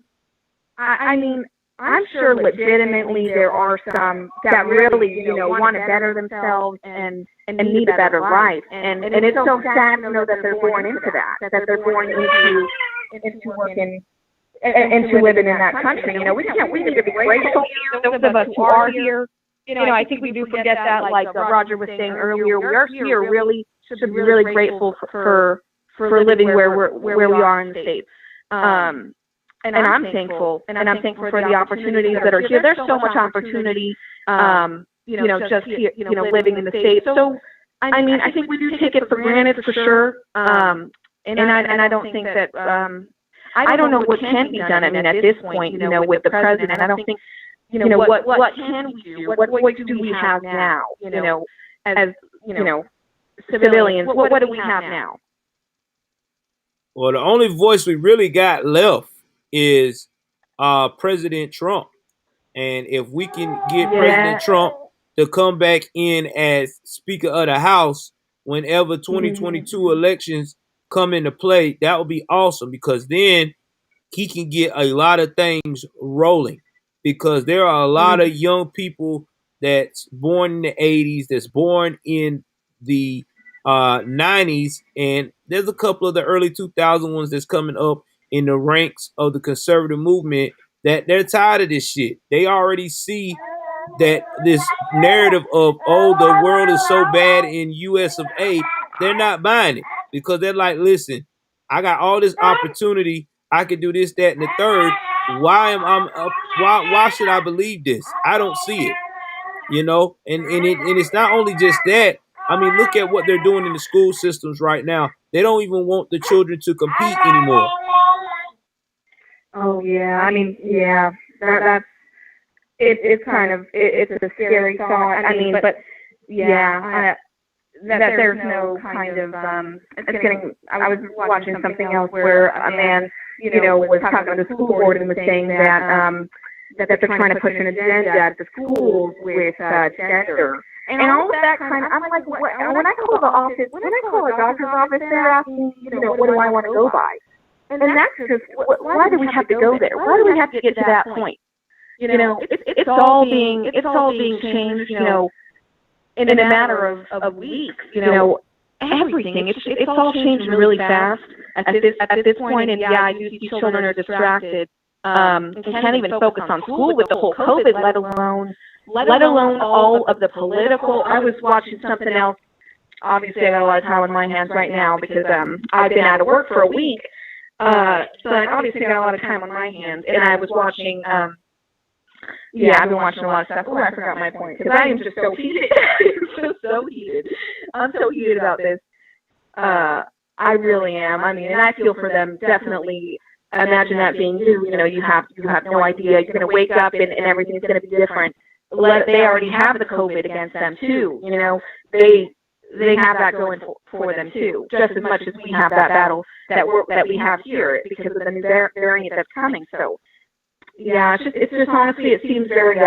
I mean, I'm sure legitimately there are some that really, want to better themselves and need a better life. And it's so sad to know that they're born into that they're born into working, into living in that country. We need to be grateful, those of us who are here. I think we do forget that, like Roger was saying earlier, we are here really, should be really grateful for living where we are in the States. And I'm thankful, for the opportunities that are here. There's so much opportunity, just here, living in the States. So, I mean, I think we do take it for granted for sure. And I don't think that, I don't know what can be done. I mean, at this point, with the president, I don't think, what can we do? What voice do we have now? As civilians, what do we have now? Well, the only voice we really got left is President Trump. And if we can get President Trump to come back in as Speaker of the House whenever 2022 elections come into play, that would be awesome, because then he can get a lot of things rolling, because there are a lot of young people that's born in the 80s, that's born in the 90s, and there's a couple of the early 2000 ones that's coming up in the ranks of the conservative movement that they're tired of this shit. They already see that this narrative of, the world is so bad in US of A, they're not buying it, because they're like, listen, I got all this opportunity. I could do this, that, and the third. Why should I believe this? I don't see it. And it's not only just that. I mean, look at what they're doing in the school systems right now. They don't even want the children to compete anymore. Oh yeah, I mean, yeah, that's it's kind of it's a scary thought. I mean, but yeah, that there's no kind of it's getting. I was watching something else where a man, was talking to the school board and was saying that that they're trying to push an agenda at the schools with gender. And all of that kind of, I'm like, when I call the office, when I call a doctor's office, they're asking, what do I want to go by? And that's just, why do we have to go there? Why do we have to get to that point? It's all being changed, in a matter of weeks, everything. It's all changing really fast at this point. And yeah, these children are distracted, and can't even focus on school with the whole COVID, let alone all of the political. I was watching something else. Obviously, I got a lot of time on my hands right now because I've been out of work for a week. But obviously, I got a lot of time on my hands, and I was watching. I've been watching a lot of stuff. Oh, I forgot my point, because I am just so heated. I'm so heated about this. I really am. I mean, and I feel for them, definitely. Imagine that being you. You have no idea. You're going to wake up and everything's going to be different. They already have the COVID against them too. They have that going for them too, just as much as we have that battle that we have here because of the new variant that's coming. So yeah, it's just honestly, it seems very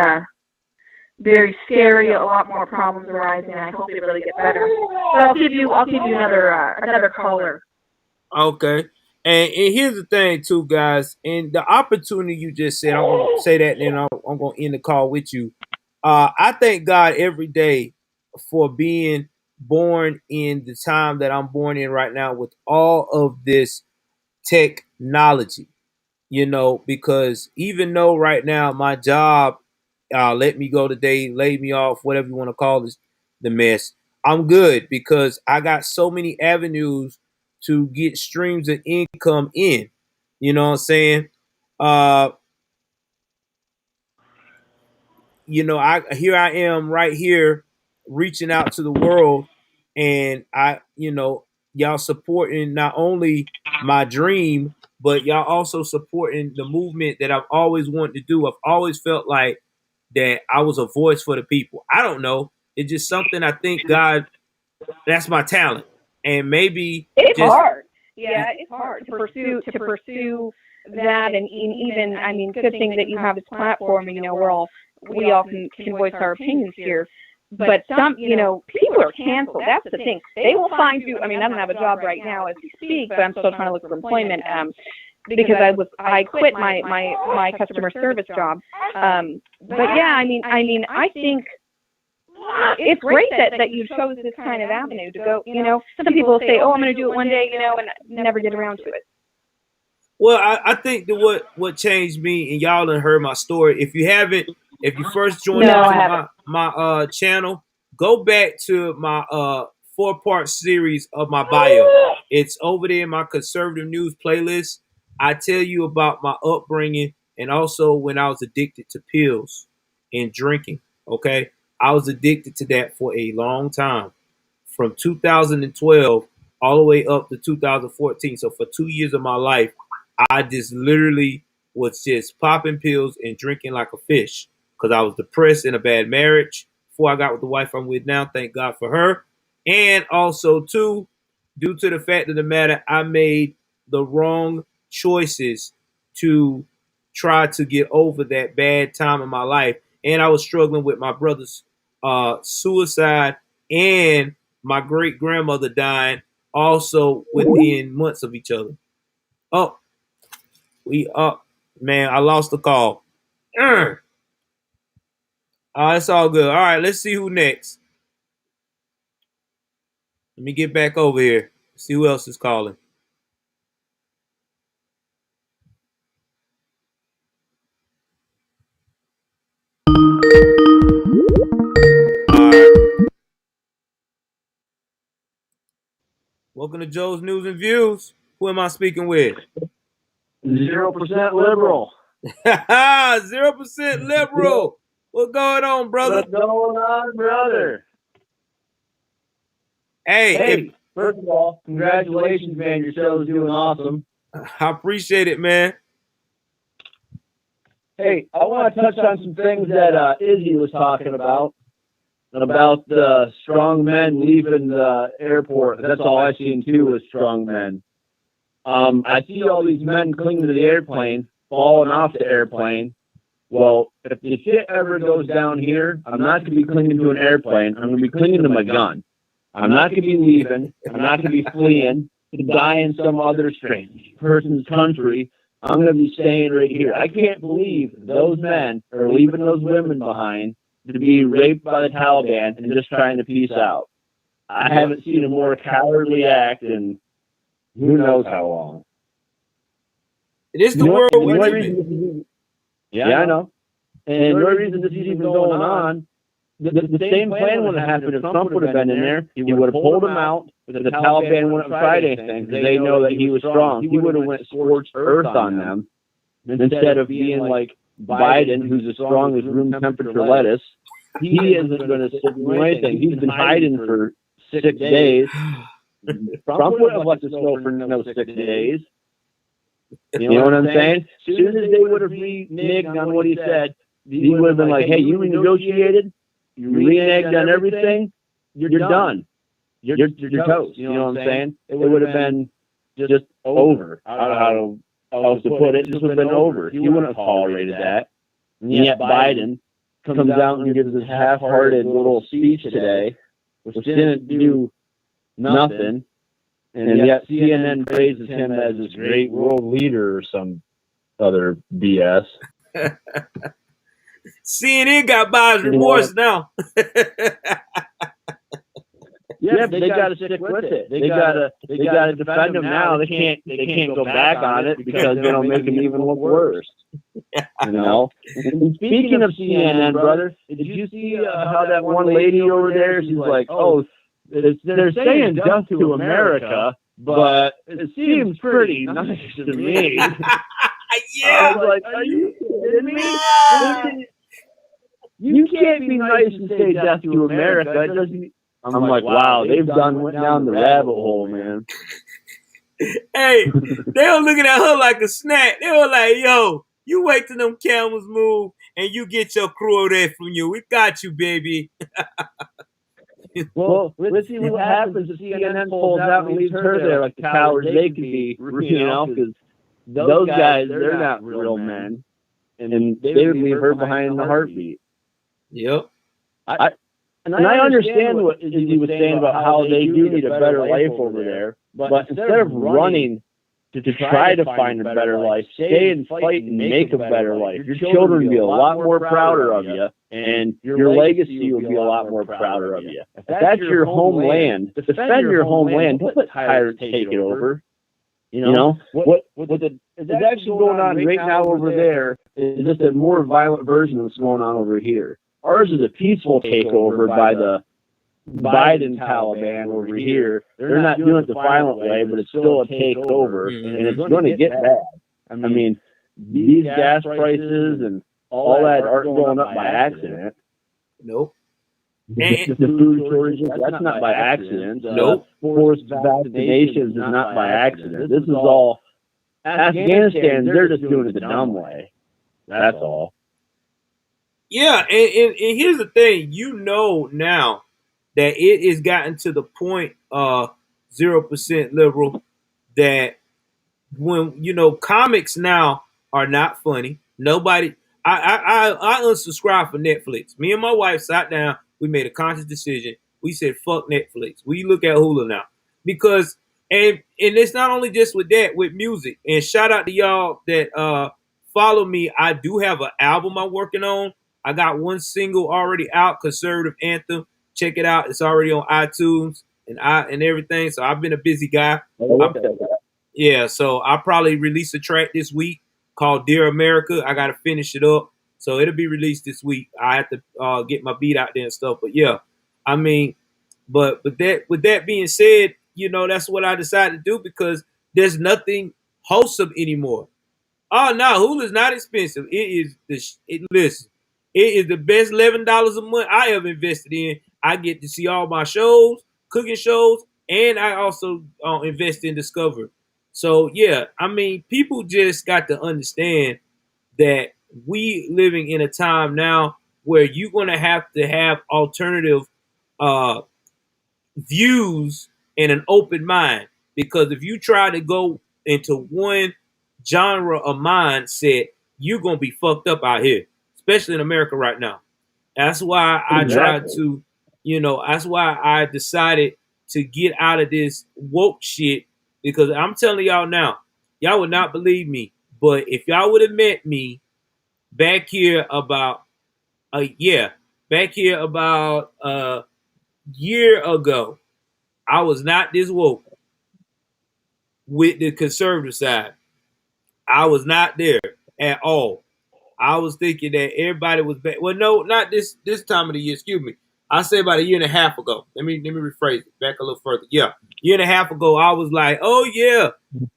very scary. A lot more problems arising. I hope it really gets better. But I'll give you another caller. Okay. And here's the thing, too, guys. And the opportunity you just said, I'm going to say that, and then I'm going to end the call with you. I thank God every day for being born in the time that I'm born in right now with all of this technology, because even though right now my job let me go today, laid me off, whatever you want to call this, the mess. I'm good because I got so many avenues to get streams of income in. You know what I'm saying? Uh, I am right here reaching out to the world, and y'all supporting not only my dream, but y'all also supporting the movement that I've always wanted to do. I've always felt like that I was a voice for the people. I don't know. It's just something I think God, that's my talent. And maybe it's just hard. Yeah, it's hard to pursue that, and even, I mean, good thing that you have this platform, and we all can voice our opinions here. But some, people are canceled. That's the thing. They will find you. I mean, I don't have a job right now as we speak, but I'm still trying to look for employment. Because I quit my customer service job. But yeah, I mean, I think it's great that you chose this kind of avenue to go. Some people say, "Oh, I'm going to do it one day," and never get around to it. Well, I think that what changed me, and y'all done heard my story. If you first joined my channel, go back to my 4-part series of my bio. It's over there in my conservative news playlist. I tell you about my upbringing and also when I was addicted to pills and drinking. Okay, I was addicted to that for a long time, from 2012 all the way up to 2014. So for 2 years of my life, I just literally was just popping pills and drinking like a fish because I was depressed in a bad marriage before I got with the wife I'm with now. Thank God for her. And also, too, due to the fact of the matter, I made the wrong choices to try to get over that bad time in my life. And I was struggling with my brother's suicide and my great grandmother dying also within months of each other. Oh, man, I lost the call. It's all good. All right, let's see who next. Let me get back over here. See who else is calling. All right. Welcome to Joe's News and Views. Who am I speaking with? 0% liberal. 0% liberal. What's going on, brother? What's going on, brother? Hey, first of all, congratulations, man. Your show's doing awesome. I appreciate it, man. Hey, I want to touch on some things that Izzy was talking about the strong men leaving the airport. That's all I seen too was strong men. I see all these men clinging to the airplane, falling off the airplane. Well, if the shit ever goes down here, I'm not going to be clinging to an airplane. I'm going to be clinging to my gun. I'm not going to be leaving. I'm not going to be fleeing to die in some other strange person's country. I'm going to be staying right here. I can't believe those men are leaving those women behind to be raped by the Taliban and just trying to peace out. I haven't seen a more cowardly act in who knows how long. It is the world we live in. Yeah, I know. And the only reason this is even going on, the same plan would have happened if Trump would have been in there. He would have pulled him out, but the Taliban wouldn't have tried anything because they know that he was strong. He would have went scorched earth on them instead of being like Biden, who's as strong as room temperature lettuce. He isn't going to do anything. He's been hiding for 6 days. Trump would have let us go for no 6 days. You know what I'm saying? As soon as they would have reneged on what he said, he would have been like, hey, you renegotiated, you reneged on everything, you're done. You're toast. You know what I'm saying? It would have been just over. How else to put it? It just would have been over. He wouldn't have tolerated that. And yet Biden comes out and gives this half-hearted little speech today, which didn't do nothing. And yet CNN praises him as this great world leader or some other BS. CNN got buyer's remorse now. Yeah, they got to stick with it. They got to defend him now. They can't go back on it because they'll make him even look worse. You know. And speaking of CNN, brother, did you see how that one lady over there? She's like, "Oh, they're saying death to America, but it seems pretty nice to me." Yeah. I was like, "Are you kidding me? You can't be nice and say death to America." It doesn't. I'm like, wow, went down the rabbit hole, man. Hey, they were looking at her like a snack. They were like, yo, you wait till them camels move and you get your crew over there from you. We got you, baby. Well, let's see what happens if CNN pulls out and leaves her there like the cowards they can be, you know, because those guys, they're not real men. And they would leave her behind in the heartbeat. Yep. And I understand what Izzy was saying about how they do need a better life over there, but instead of running to try to find a better life, stay and fight and make a better life. Your children will be a lot more prouder of you, and your legacy will be a lot more prouder of you. If that's your homeland, defend your homeland. Don't let tyrants take it over. You know, what is actually going on right now over there is just a more violent version of what's going on over here. Ours is a peaceful takeover by the Biden and Taliban over here. They're not doing it the violent way, but it's still a takeover, and it's going to get bad. I mean, these gas prices and all that aren't going up by accident. Nope. The food shortages, that's not by accident. Nope. Forced vaccinations is not by accident. This is all Afghanistan. They're just doing it the dumb way. That's all. Yeah, and here's the thing. You know now that it has gotten to the point 0% liberal that when, you know, comics now are not funny. Nobody, I unsubscribed for Netflix. Me and my wife sat down. We made a conscious decision. We said, fuck Netflix. We look at Hulu now. Because, and it's not only just with that, with music. And shout out to y'all that follow me. I do have an album I'm working on. I got one single already out, Conservative Anthem. Check it out. It's already on iTunes and everything. So I've been a busy guy. Yeah, so I'll probably release a track this week called Dear America. I got to finish it up. So it'll be released this week. I have to get my beat out there and stuff. But yeah, I mean, but with that being said, you know, that's what I decided to do because there's nothing wholesome anymore. Oh, no, Hulu's not expensive. Listen. It is the best $11 a month I ever invested in. I get to see all my shows, cooking shows, and I also invest in Discover. So, yeah, I mean, people just got to understand that we living in a time now where you're going to have alternative views and an open mind. Because if you try to go into one genre of mindset, you're going to be fucked up out here. Especially in America right now. That's why I tried to, you know, that's why I decided to get out of this woke shit because I'm telling y'all now, y'all would not believe me. But if y'all would have met me back here about a year ago, I was not this woke with the conservative side. I was not there at all. I was thinking that everybody was back. Well, no, not this time of the year. Excuse me. I say about a year and a half ago. Let me rephrase it back a little further. Yeah, year and a half ago, I was like, oh yeah,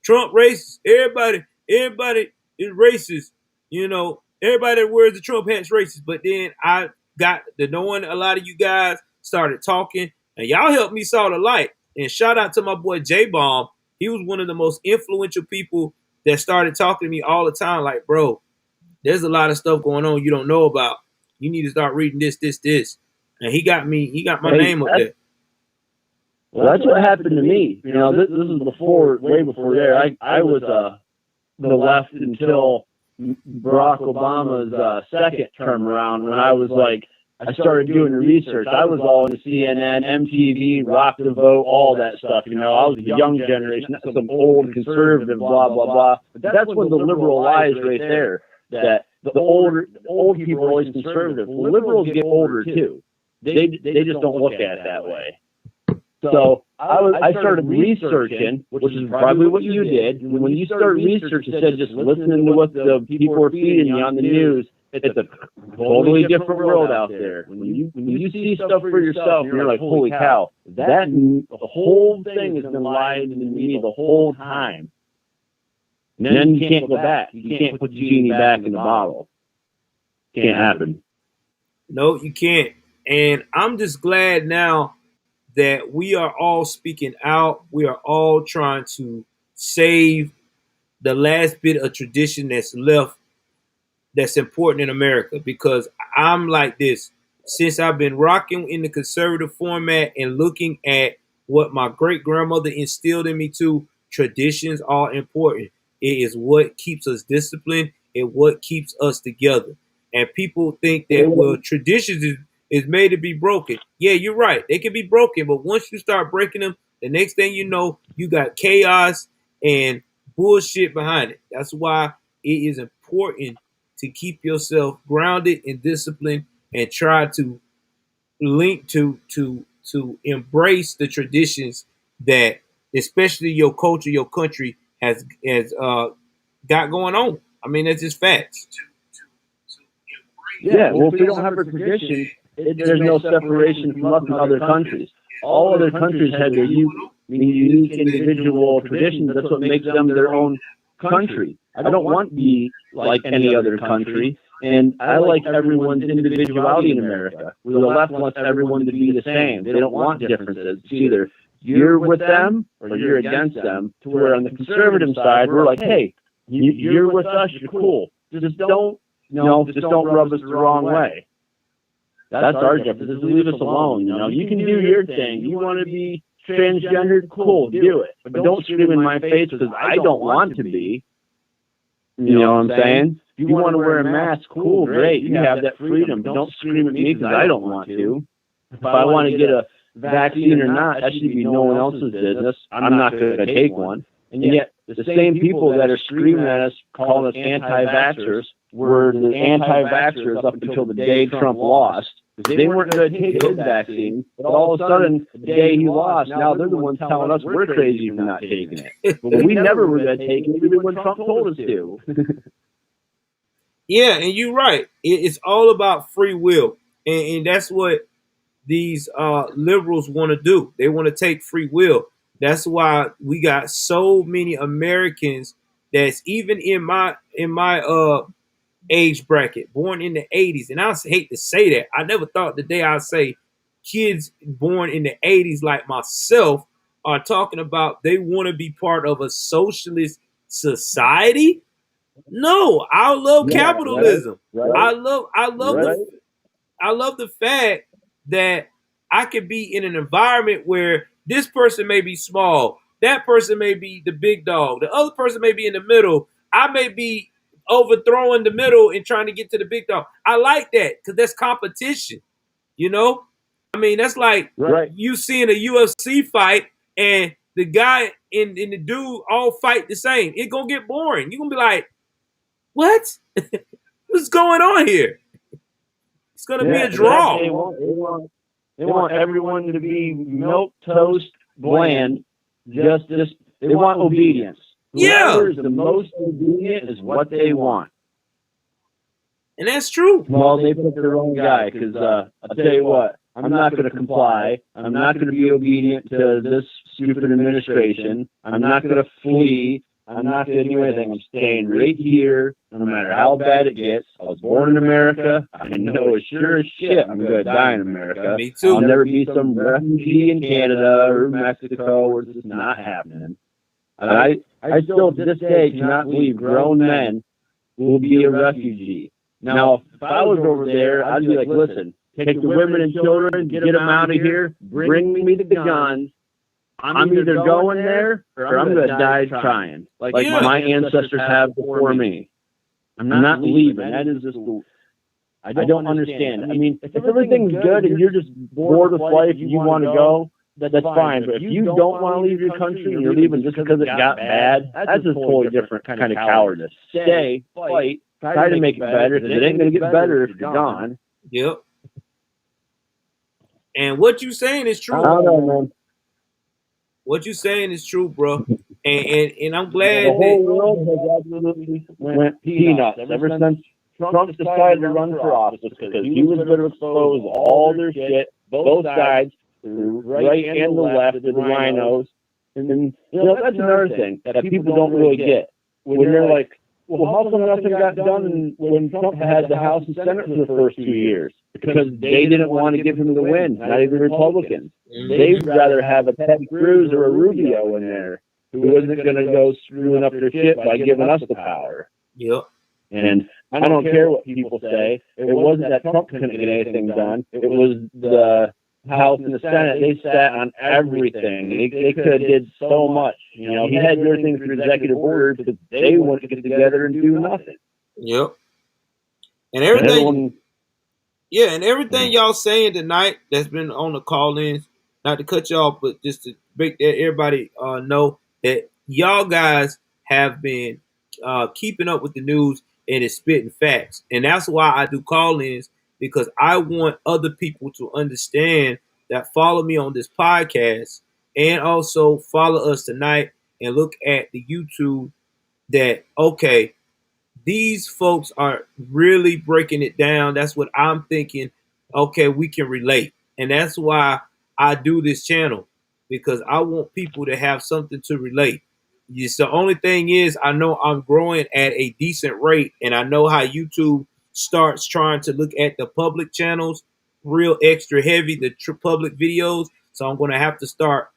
Trump racist. Everybody is racist. You know, everybody that wears the Trump hat's racist. But then I got to knowing a lot of you guys started talking, and y'all helped me saw the light. And shout out to my boy J-Bomb. He was one of the most influential people that started talking to me all the time. Like, bro, there's a lot of stuff going on you don't know about. You need to start reading this. And he got my name up there. Well, that's what happened to me. You know, this is way before there. I was the left until Barack Obama's second term around when I was like, I started doing the research. I was all into CNN, MTV, Rock the Vote, all that stuff. You know, I was a young generation, not some old conservative, blah, blah, blah. But that's when the liberal lies right there. That the old people are always conservative. Well, liberals get older too. They just don't look at it that way. So I started researching, which is probably what you did. And when you start researching, instead of just listening to what the people are feeding you on the news, it's a totally different world out there. When you see stuff for yourself, you're like, holy cow, the whole thing has been lied to me the whole time. And then you can't go back. You can't put the genie back in the bottle. Can't happen. No, you can't. And I'm just glad now that we are all speaking out. We are all trying to save the last bit of tradition that's left that's important in America, because I'm like this. Since I've been rocking in the conservative format and looking at what my great grandmother instilled in me too, traditions are important. It is what keeps us disciplined and what keeps us together. And people think that, well, traditions is made to be broken. Yeah, you're right. They can be broken, but once you start breaking them, the next thing you know, you got chaos and bullshit behind it. That's why it is important to keep yourself grounded and disciplined and try to link to embrace the traditions that especially your culture, your country has got going on. I mean, that's just facts. Yeah, well, if we don't have a tradition, there's no separation from us and other countries. All other countries have their unique individual traditions. That's what makes them their own country. I don't want to be like any other country, and I like everyone's individuality in America. The left wants everyone to be the same. They don't want differences. It's either you're with them or you're against them. To where on the conservative side, we're like, hey, you're with us, you're cool. Just don't rub us the wrong way. That's our job. Just leave us alone. You can do your thing. You want to be transgendered, cool, do it. But don't scream in my face because I don't want to be. You know what I'm saying? If you want to wear a mask, cool, great. You have that freedom. But don't scream at me because I don't want to. If I want to get a vaccine or not, that should be no one else's business. I'm not going to take one. And yet, the same people that are screaming at us, calling us anti-vaxxers, were the anti-vaxxers up until the day Trump lost. They weren't going to take his vaccine, but all of a sudden, the day he lost, now they're the ones telling us we're crazy for not taking it. But we never were going to take it, even when Trump told us to. Yeah, and you're right. It's all about free will. And that's what these liberals want to do. They want to take free will. That's why we got so many Americans that's even in my age bracket, born in the 80s. And I hate to say that. I never thought the day I'd say kids born in the 80s like myself are talking about they want to be part of a socialist society. No, I love capitalism. Right. I love the fact that I could be in an environment where this person may be small, that person may be the big dog, the other person may be in the middle. I may be overthrowing the middle and trying to get to the big dog. I like that because that's competition. I mean, that's like you seeing a UFC fight and the guy and the dude all fight the same. It's gonna get boring. You're gonna be like, what? What's going on here? It's gonna be a draw. They want everyone to be milk toast bland. Just they want obedience. Whoever is the most obedient is what they want. And that's true. Well, they pick their own guy because I'll tell you what, I'm not going to comply. I'm not going to be obedient to this stupid administration. I'm not going to flee. I'm not going to do anything. I'm staying right here, no matter how bad it gets. I was born in America. I know as sure as shit I'm going to die in America. Me too. I'll never be some refugee in Canada or Mexico where it's just not happening. And I still to this day cannot believe grown men will be a refugee. Now, if I was over there, I'd be like, listen, take the women and children, get them out of here, bring me the guns. I'm either going there or I'm going to die trying, like my ancestors have before me. I'm not leaving. That is just I don't understand. I mean, if everything's good and you're just bored with life and you want to go, that's fine. But if you don't want to leave your country and you're leaving just because it got bad, that's a totally different kind of cowardice. Stay, fight, try to make it better, because it ain't going to get better if you're gone. Yep. And what you saying is true. I don't know, man. what you saying is true, bro. And I'm The glad whole that world has absolutely went peanuts ever since Trump decided to run for office because he was going to expose all their shit, both sides, the right and the left, the rhinos. And, that's another thing that people don't really get. When they're like, well, how come nothing got done when Trump had the House and Senate for the first 2 years? Because they didn't want to give him the win, not even Republicans. They'd rather have a Ted Cruz or a Rubio in there who isn't going to go screwing up their shit by giving us the power. Yep. And I don't care what people say. It wasn't that Trump couldn't get anything done. It was the House and the Senate. They sat on everything. They could have did so much. He had to do everything through executive orders, but they wouldn't get together and do nothing. Yep. And everything. And everything y'all saying tonight that's been on the call-ins, not to cut you off, but just to make everybody know that y'all guys have been keeping up with the news and it's spitting facts. And that's why I do call-ins, because I want other people to understand that follow me on this podcast and also follow us tonight and look at the YouTube that, okay, these folks are really breaking it down. That's what I'm thinking. Okay, we can relate. And that's why I do this channel, because I want people to have something to relate. It's the only thing is, I know I'm growing at a decent rate, and I know how YouTube starts trying to look at the public channels real extra heavy, the public videos. So I'm going to have to start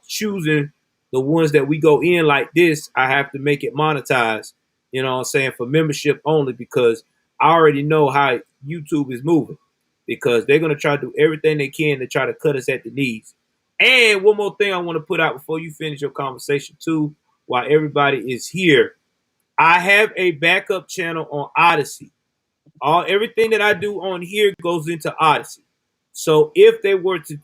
choosing the ones that we go in like this. I have to make it monetized, you know what I'm saying, for membership only, because I already know how YouTube is moving, because they're going to try to do everything they can to try to cut us at the knees. And one more thing I want to put out before you finish your conversation too, while everybody is here. I have a backup channel on Odyssey. Everything that I do on here goes into Odyssey. So if they were to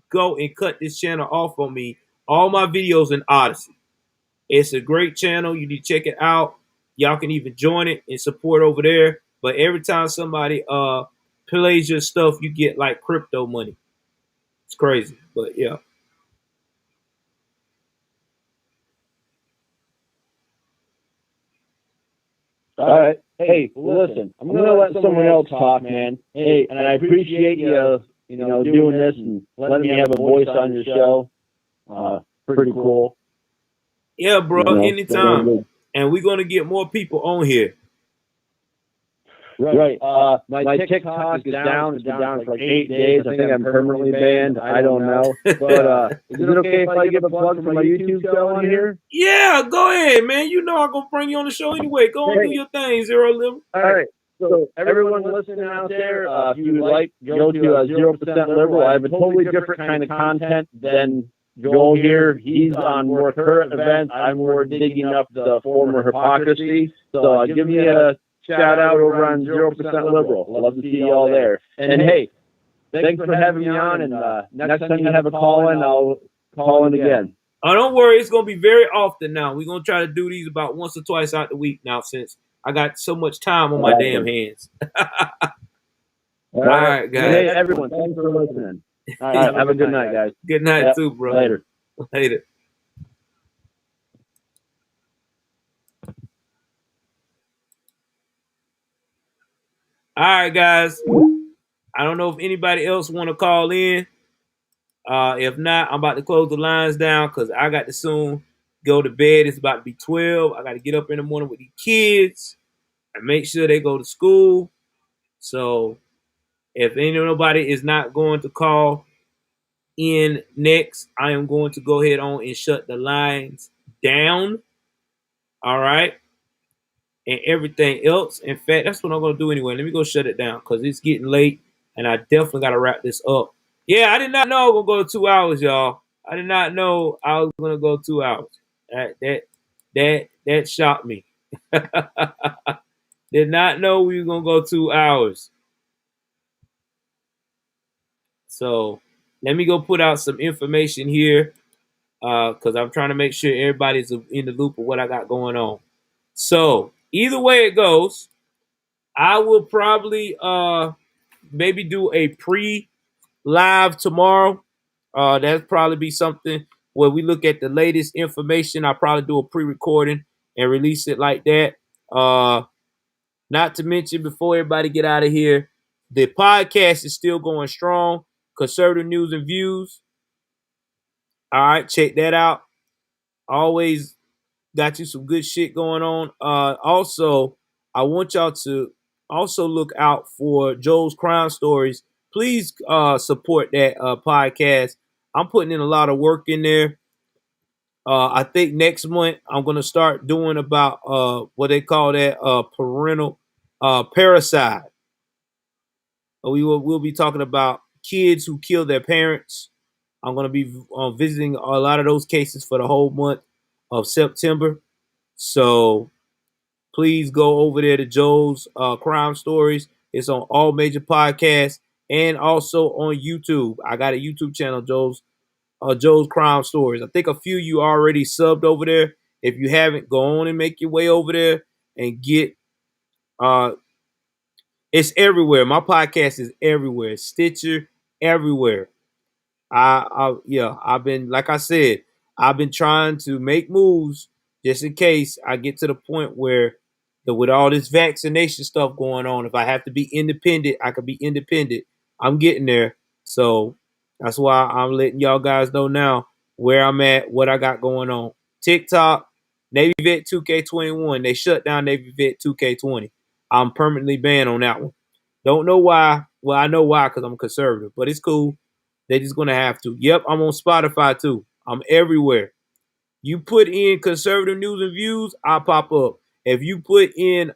go and cut this channel off on me, all my videos in Odyssey. It's a great channel. You need to check it out. Y'all can even join it and support over there. But every time somebody plays your stuff, you get like crypto money. It's crazy, but yeah. All right. Hey, listen, I'm going to let someone else talk, man. Hey, and I appreciate you, doing this and letting me have a voice on your show. Pretty cool. Yeah, bro, anytime. And we're going to get more people on here. Right. My TikTok is down. It's been down for like 8 days. I think I'm permanently banned. I don't know. But is it okay if I give a plug for my YouTube show on here? Yeah, go ahead, man. You know I'm going to bring you on the show anyway. Go on, do your thing, Zero Limb. All right. So everyone listening out there, if you would like, go to 0% Liberal. I have a totally different kind of content than Joel here. He's on more current events. I'm more digging up the former hypocrisy. So give me a shout out over on 0% Liberal. I'd love to see you all there. And hey, thanks for having me on. And next time you have a call in, I'll call in again. Oh, don't worry. It's going to be very often now. We're going to try to do these about once or twice out the week now, since I got so much time on my damn hands. All right, guys. Hey, everyone. Thanks for listening. All right. Have a good night, guys. Good night, too, bro. Later. Later. All right, guys. I don't know if anybody else want to call in. If not, I'm about to close the lines down because I got to soon go to bed. It's about to be 12. I got to get up in the morning with the kids and make sure they go to school. So if nobody is not going to call in next, I am going to go ahead on and shut the lines down. All right. And everything else. In fact, that's what I'm going to do anyway. Let me go shut it down because it's getting late and I definitely got to wrap this up. Yeah, I did not know I was going to go 2 hours, y'all. I did not know I was going to go 2 hours. That shocked me. Did not know we were going to go 2 hours. So let me go put out some information here because I'm trying to make sure everybody's in the loop of what I got going on. So either way it goes, I will probably maybe do a pre-live tomorrow. That'd probably be something where we look at the latest information. I'll probably do a pre-recording and release it like that. Not to mention, before everybody get out of here, the podcast is still going strong. Conservative News and Views. All right, check that out. Always got you some good shit going on. Also, I want y'all to also look out for Joe's Crime Stories. Please support that podcast. I'm putting in a lot of work in there. I think next month I'm gonna start doing about what they call that parental parasite. We'll be talking about kids who kill their parents. I'm gonna be visiting a lot of those cases for the whole month of September. So please go over there to Joe's Crime Stories. It's on all major podcasts and also on YouTube. I got a YouTube channel, Joe's Crime Stories. I think a few of you already subbed over there. If you haven't, go on and make your way over there and get it's everywhere. My podcast is everywhere. Stitcher, everywhere. I've been, like I said, I've been trying to make moves just in case I get to the point where with all this vaccination stuff going on, if I have to be independent, I can be independent. I'm getting there. So that's why I'm letting y'all guys know now where I'm at, what I got going on. TikTok, Navy Vet 2K21. They shut down Navy Vet 2K20. I'm permanently banned on that one. Don't know why. Well, I know why, because I'm a conservative, but it's cool. They're just going to have to. Yep, I'm on Spotify too. I'm everywhere. You put in Conservative News and Views, I'll pop up. If you put in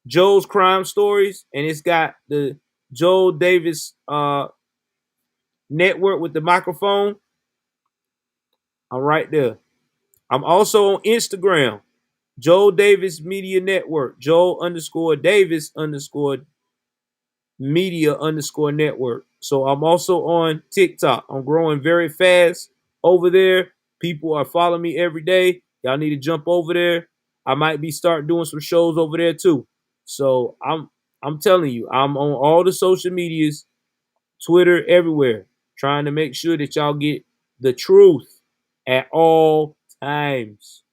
Joe's Crime Stories and it's got the Joel Davis network with the microphone, I'm right there. I'm also on Instagram, Joel Davis Media Network, Joel_Davis_Media_network. So I'm also on TikTok. I'm growing very fast over there. People are following me every day. Y'all need to jump over there. I might be start doing some shows over there too. So I'm telling you, I'm on all the social medias, Twitter, everywhere, trying to make sure that y'all get the truth at all times.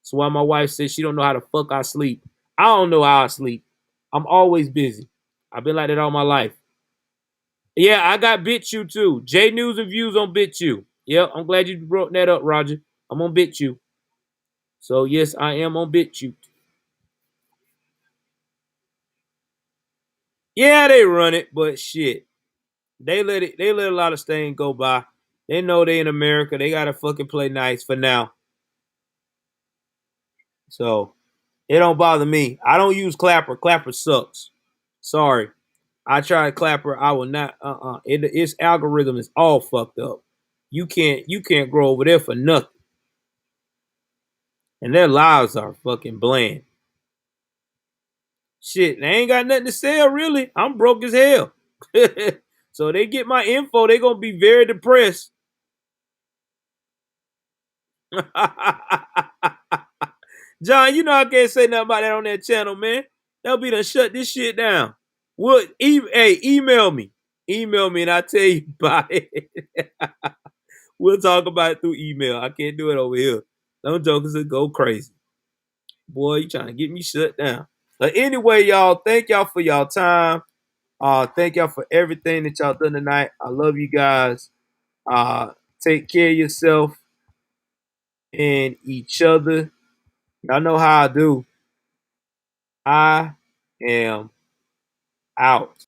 That's why my wife says she don't know how the fuck I sleep. I don't know how I sleep. I'm always busy. I've been like that all my life. Yeah, I got BitChute too. J News and Views on BitChute. Yep, I'm glad you brought that up, Roger. I'm on BitChute. So yes, I am on BitChute. Yeah, they run it, but shit. They let a lot of things go by. They know they in America. They gotta fucking play nice for now. So it don't bother me. I don't use Clapper. Clapper sucks. Sorry. I tried Clapper. I will not. Its algorithm is all fucked up. You can't grow over there for nothing. And their lives are fucking bland. Shit, they ain't got nothing to sell really. I'm broke as hell. So they get my info, they gonna be very depressed. John, you know I can't say nothing about that on that channel, man. They'll be done shut this shit down. Email me. Email me and I'll tell you about it. We'll talk about it through email. I can't do it over here. Them jokers will go crazy. Boy, you trying to get me shut down. But anyway, y'all, thank y'all for y'all time. Thank y'all for everything that y'all done tonight. I love you guys. Take care of yourself and each other. Y'all know how I do. I am out.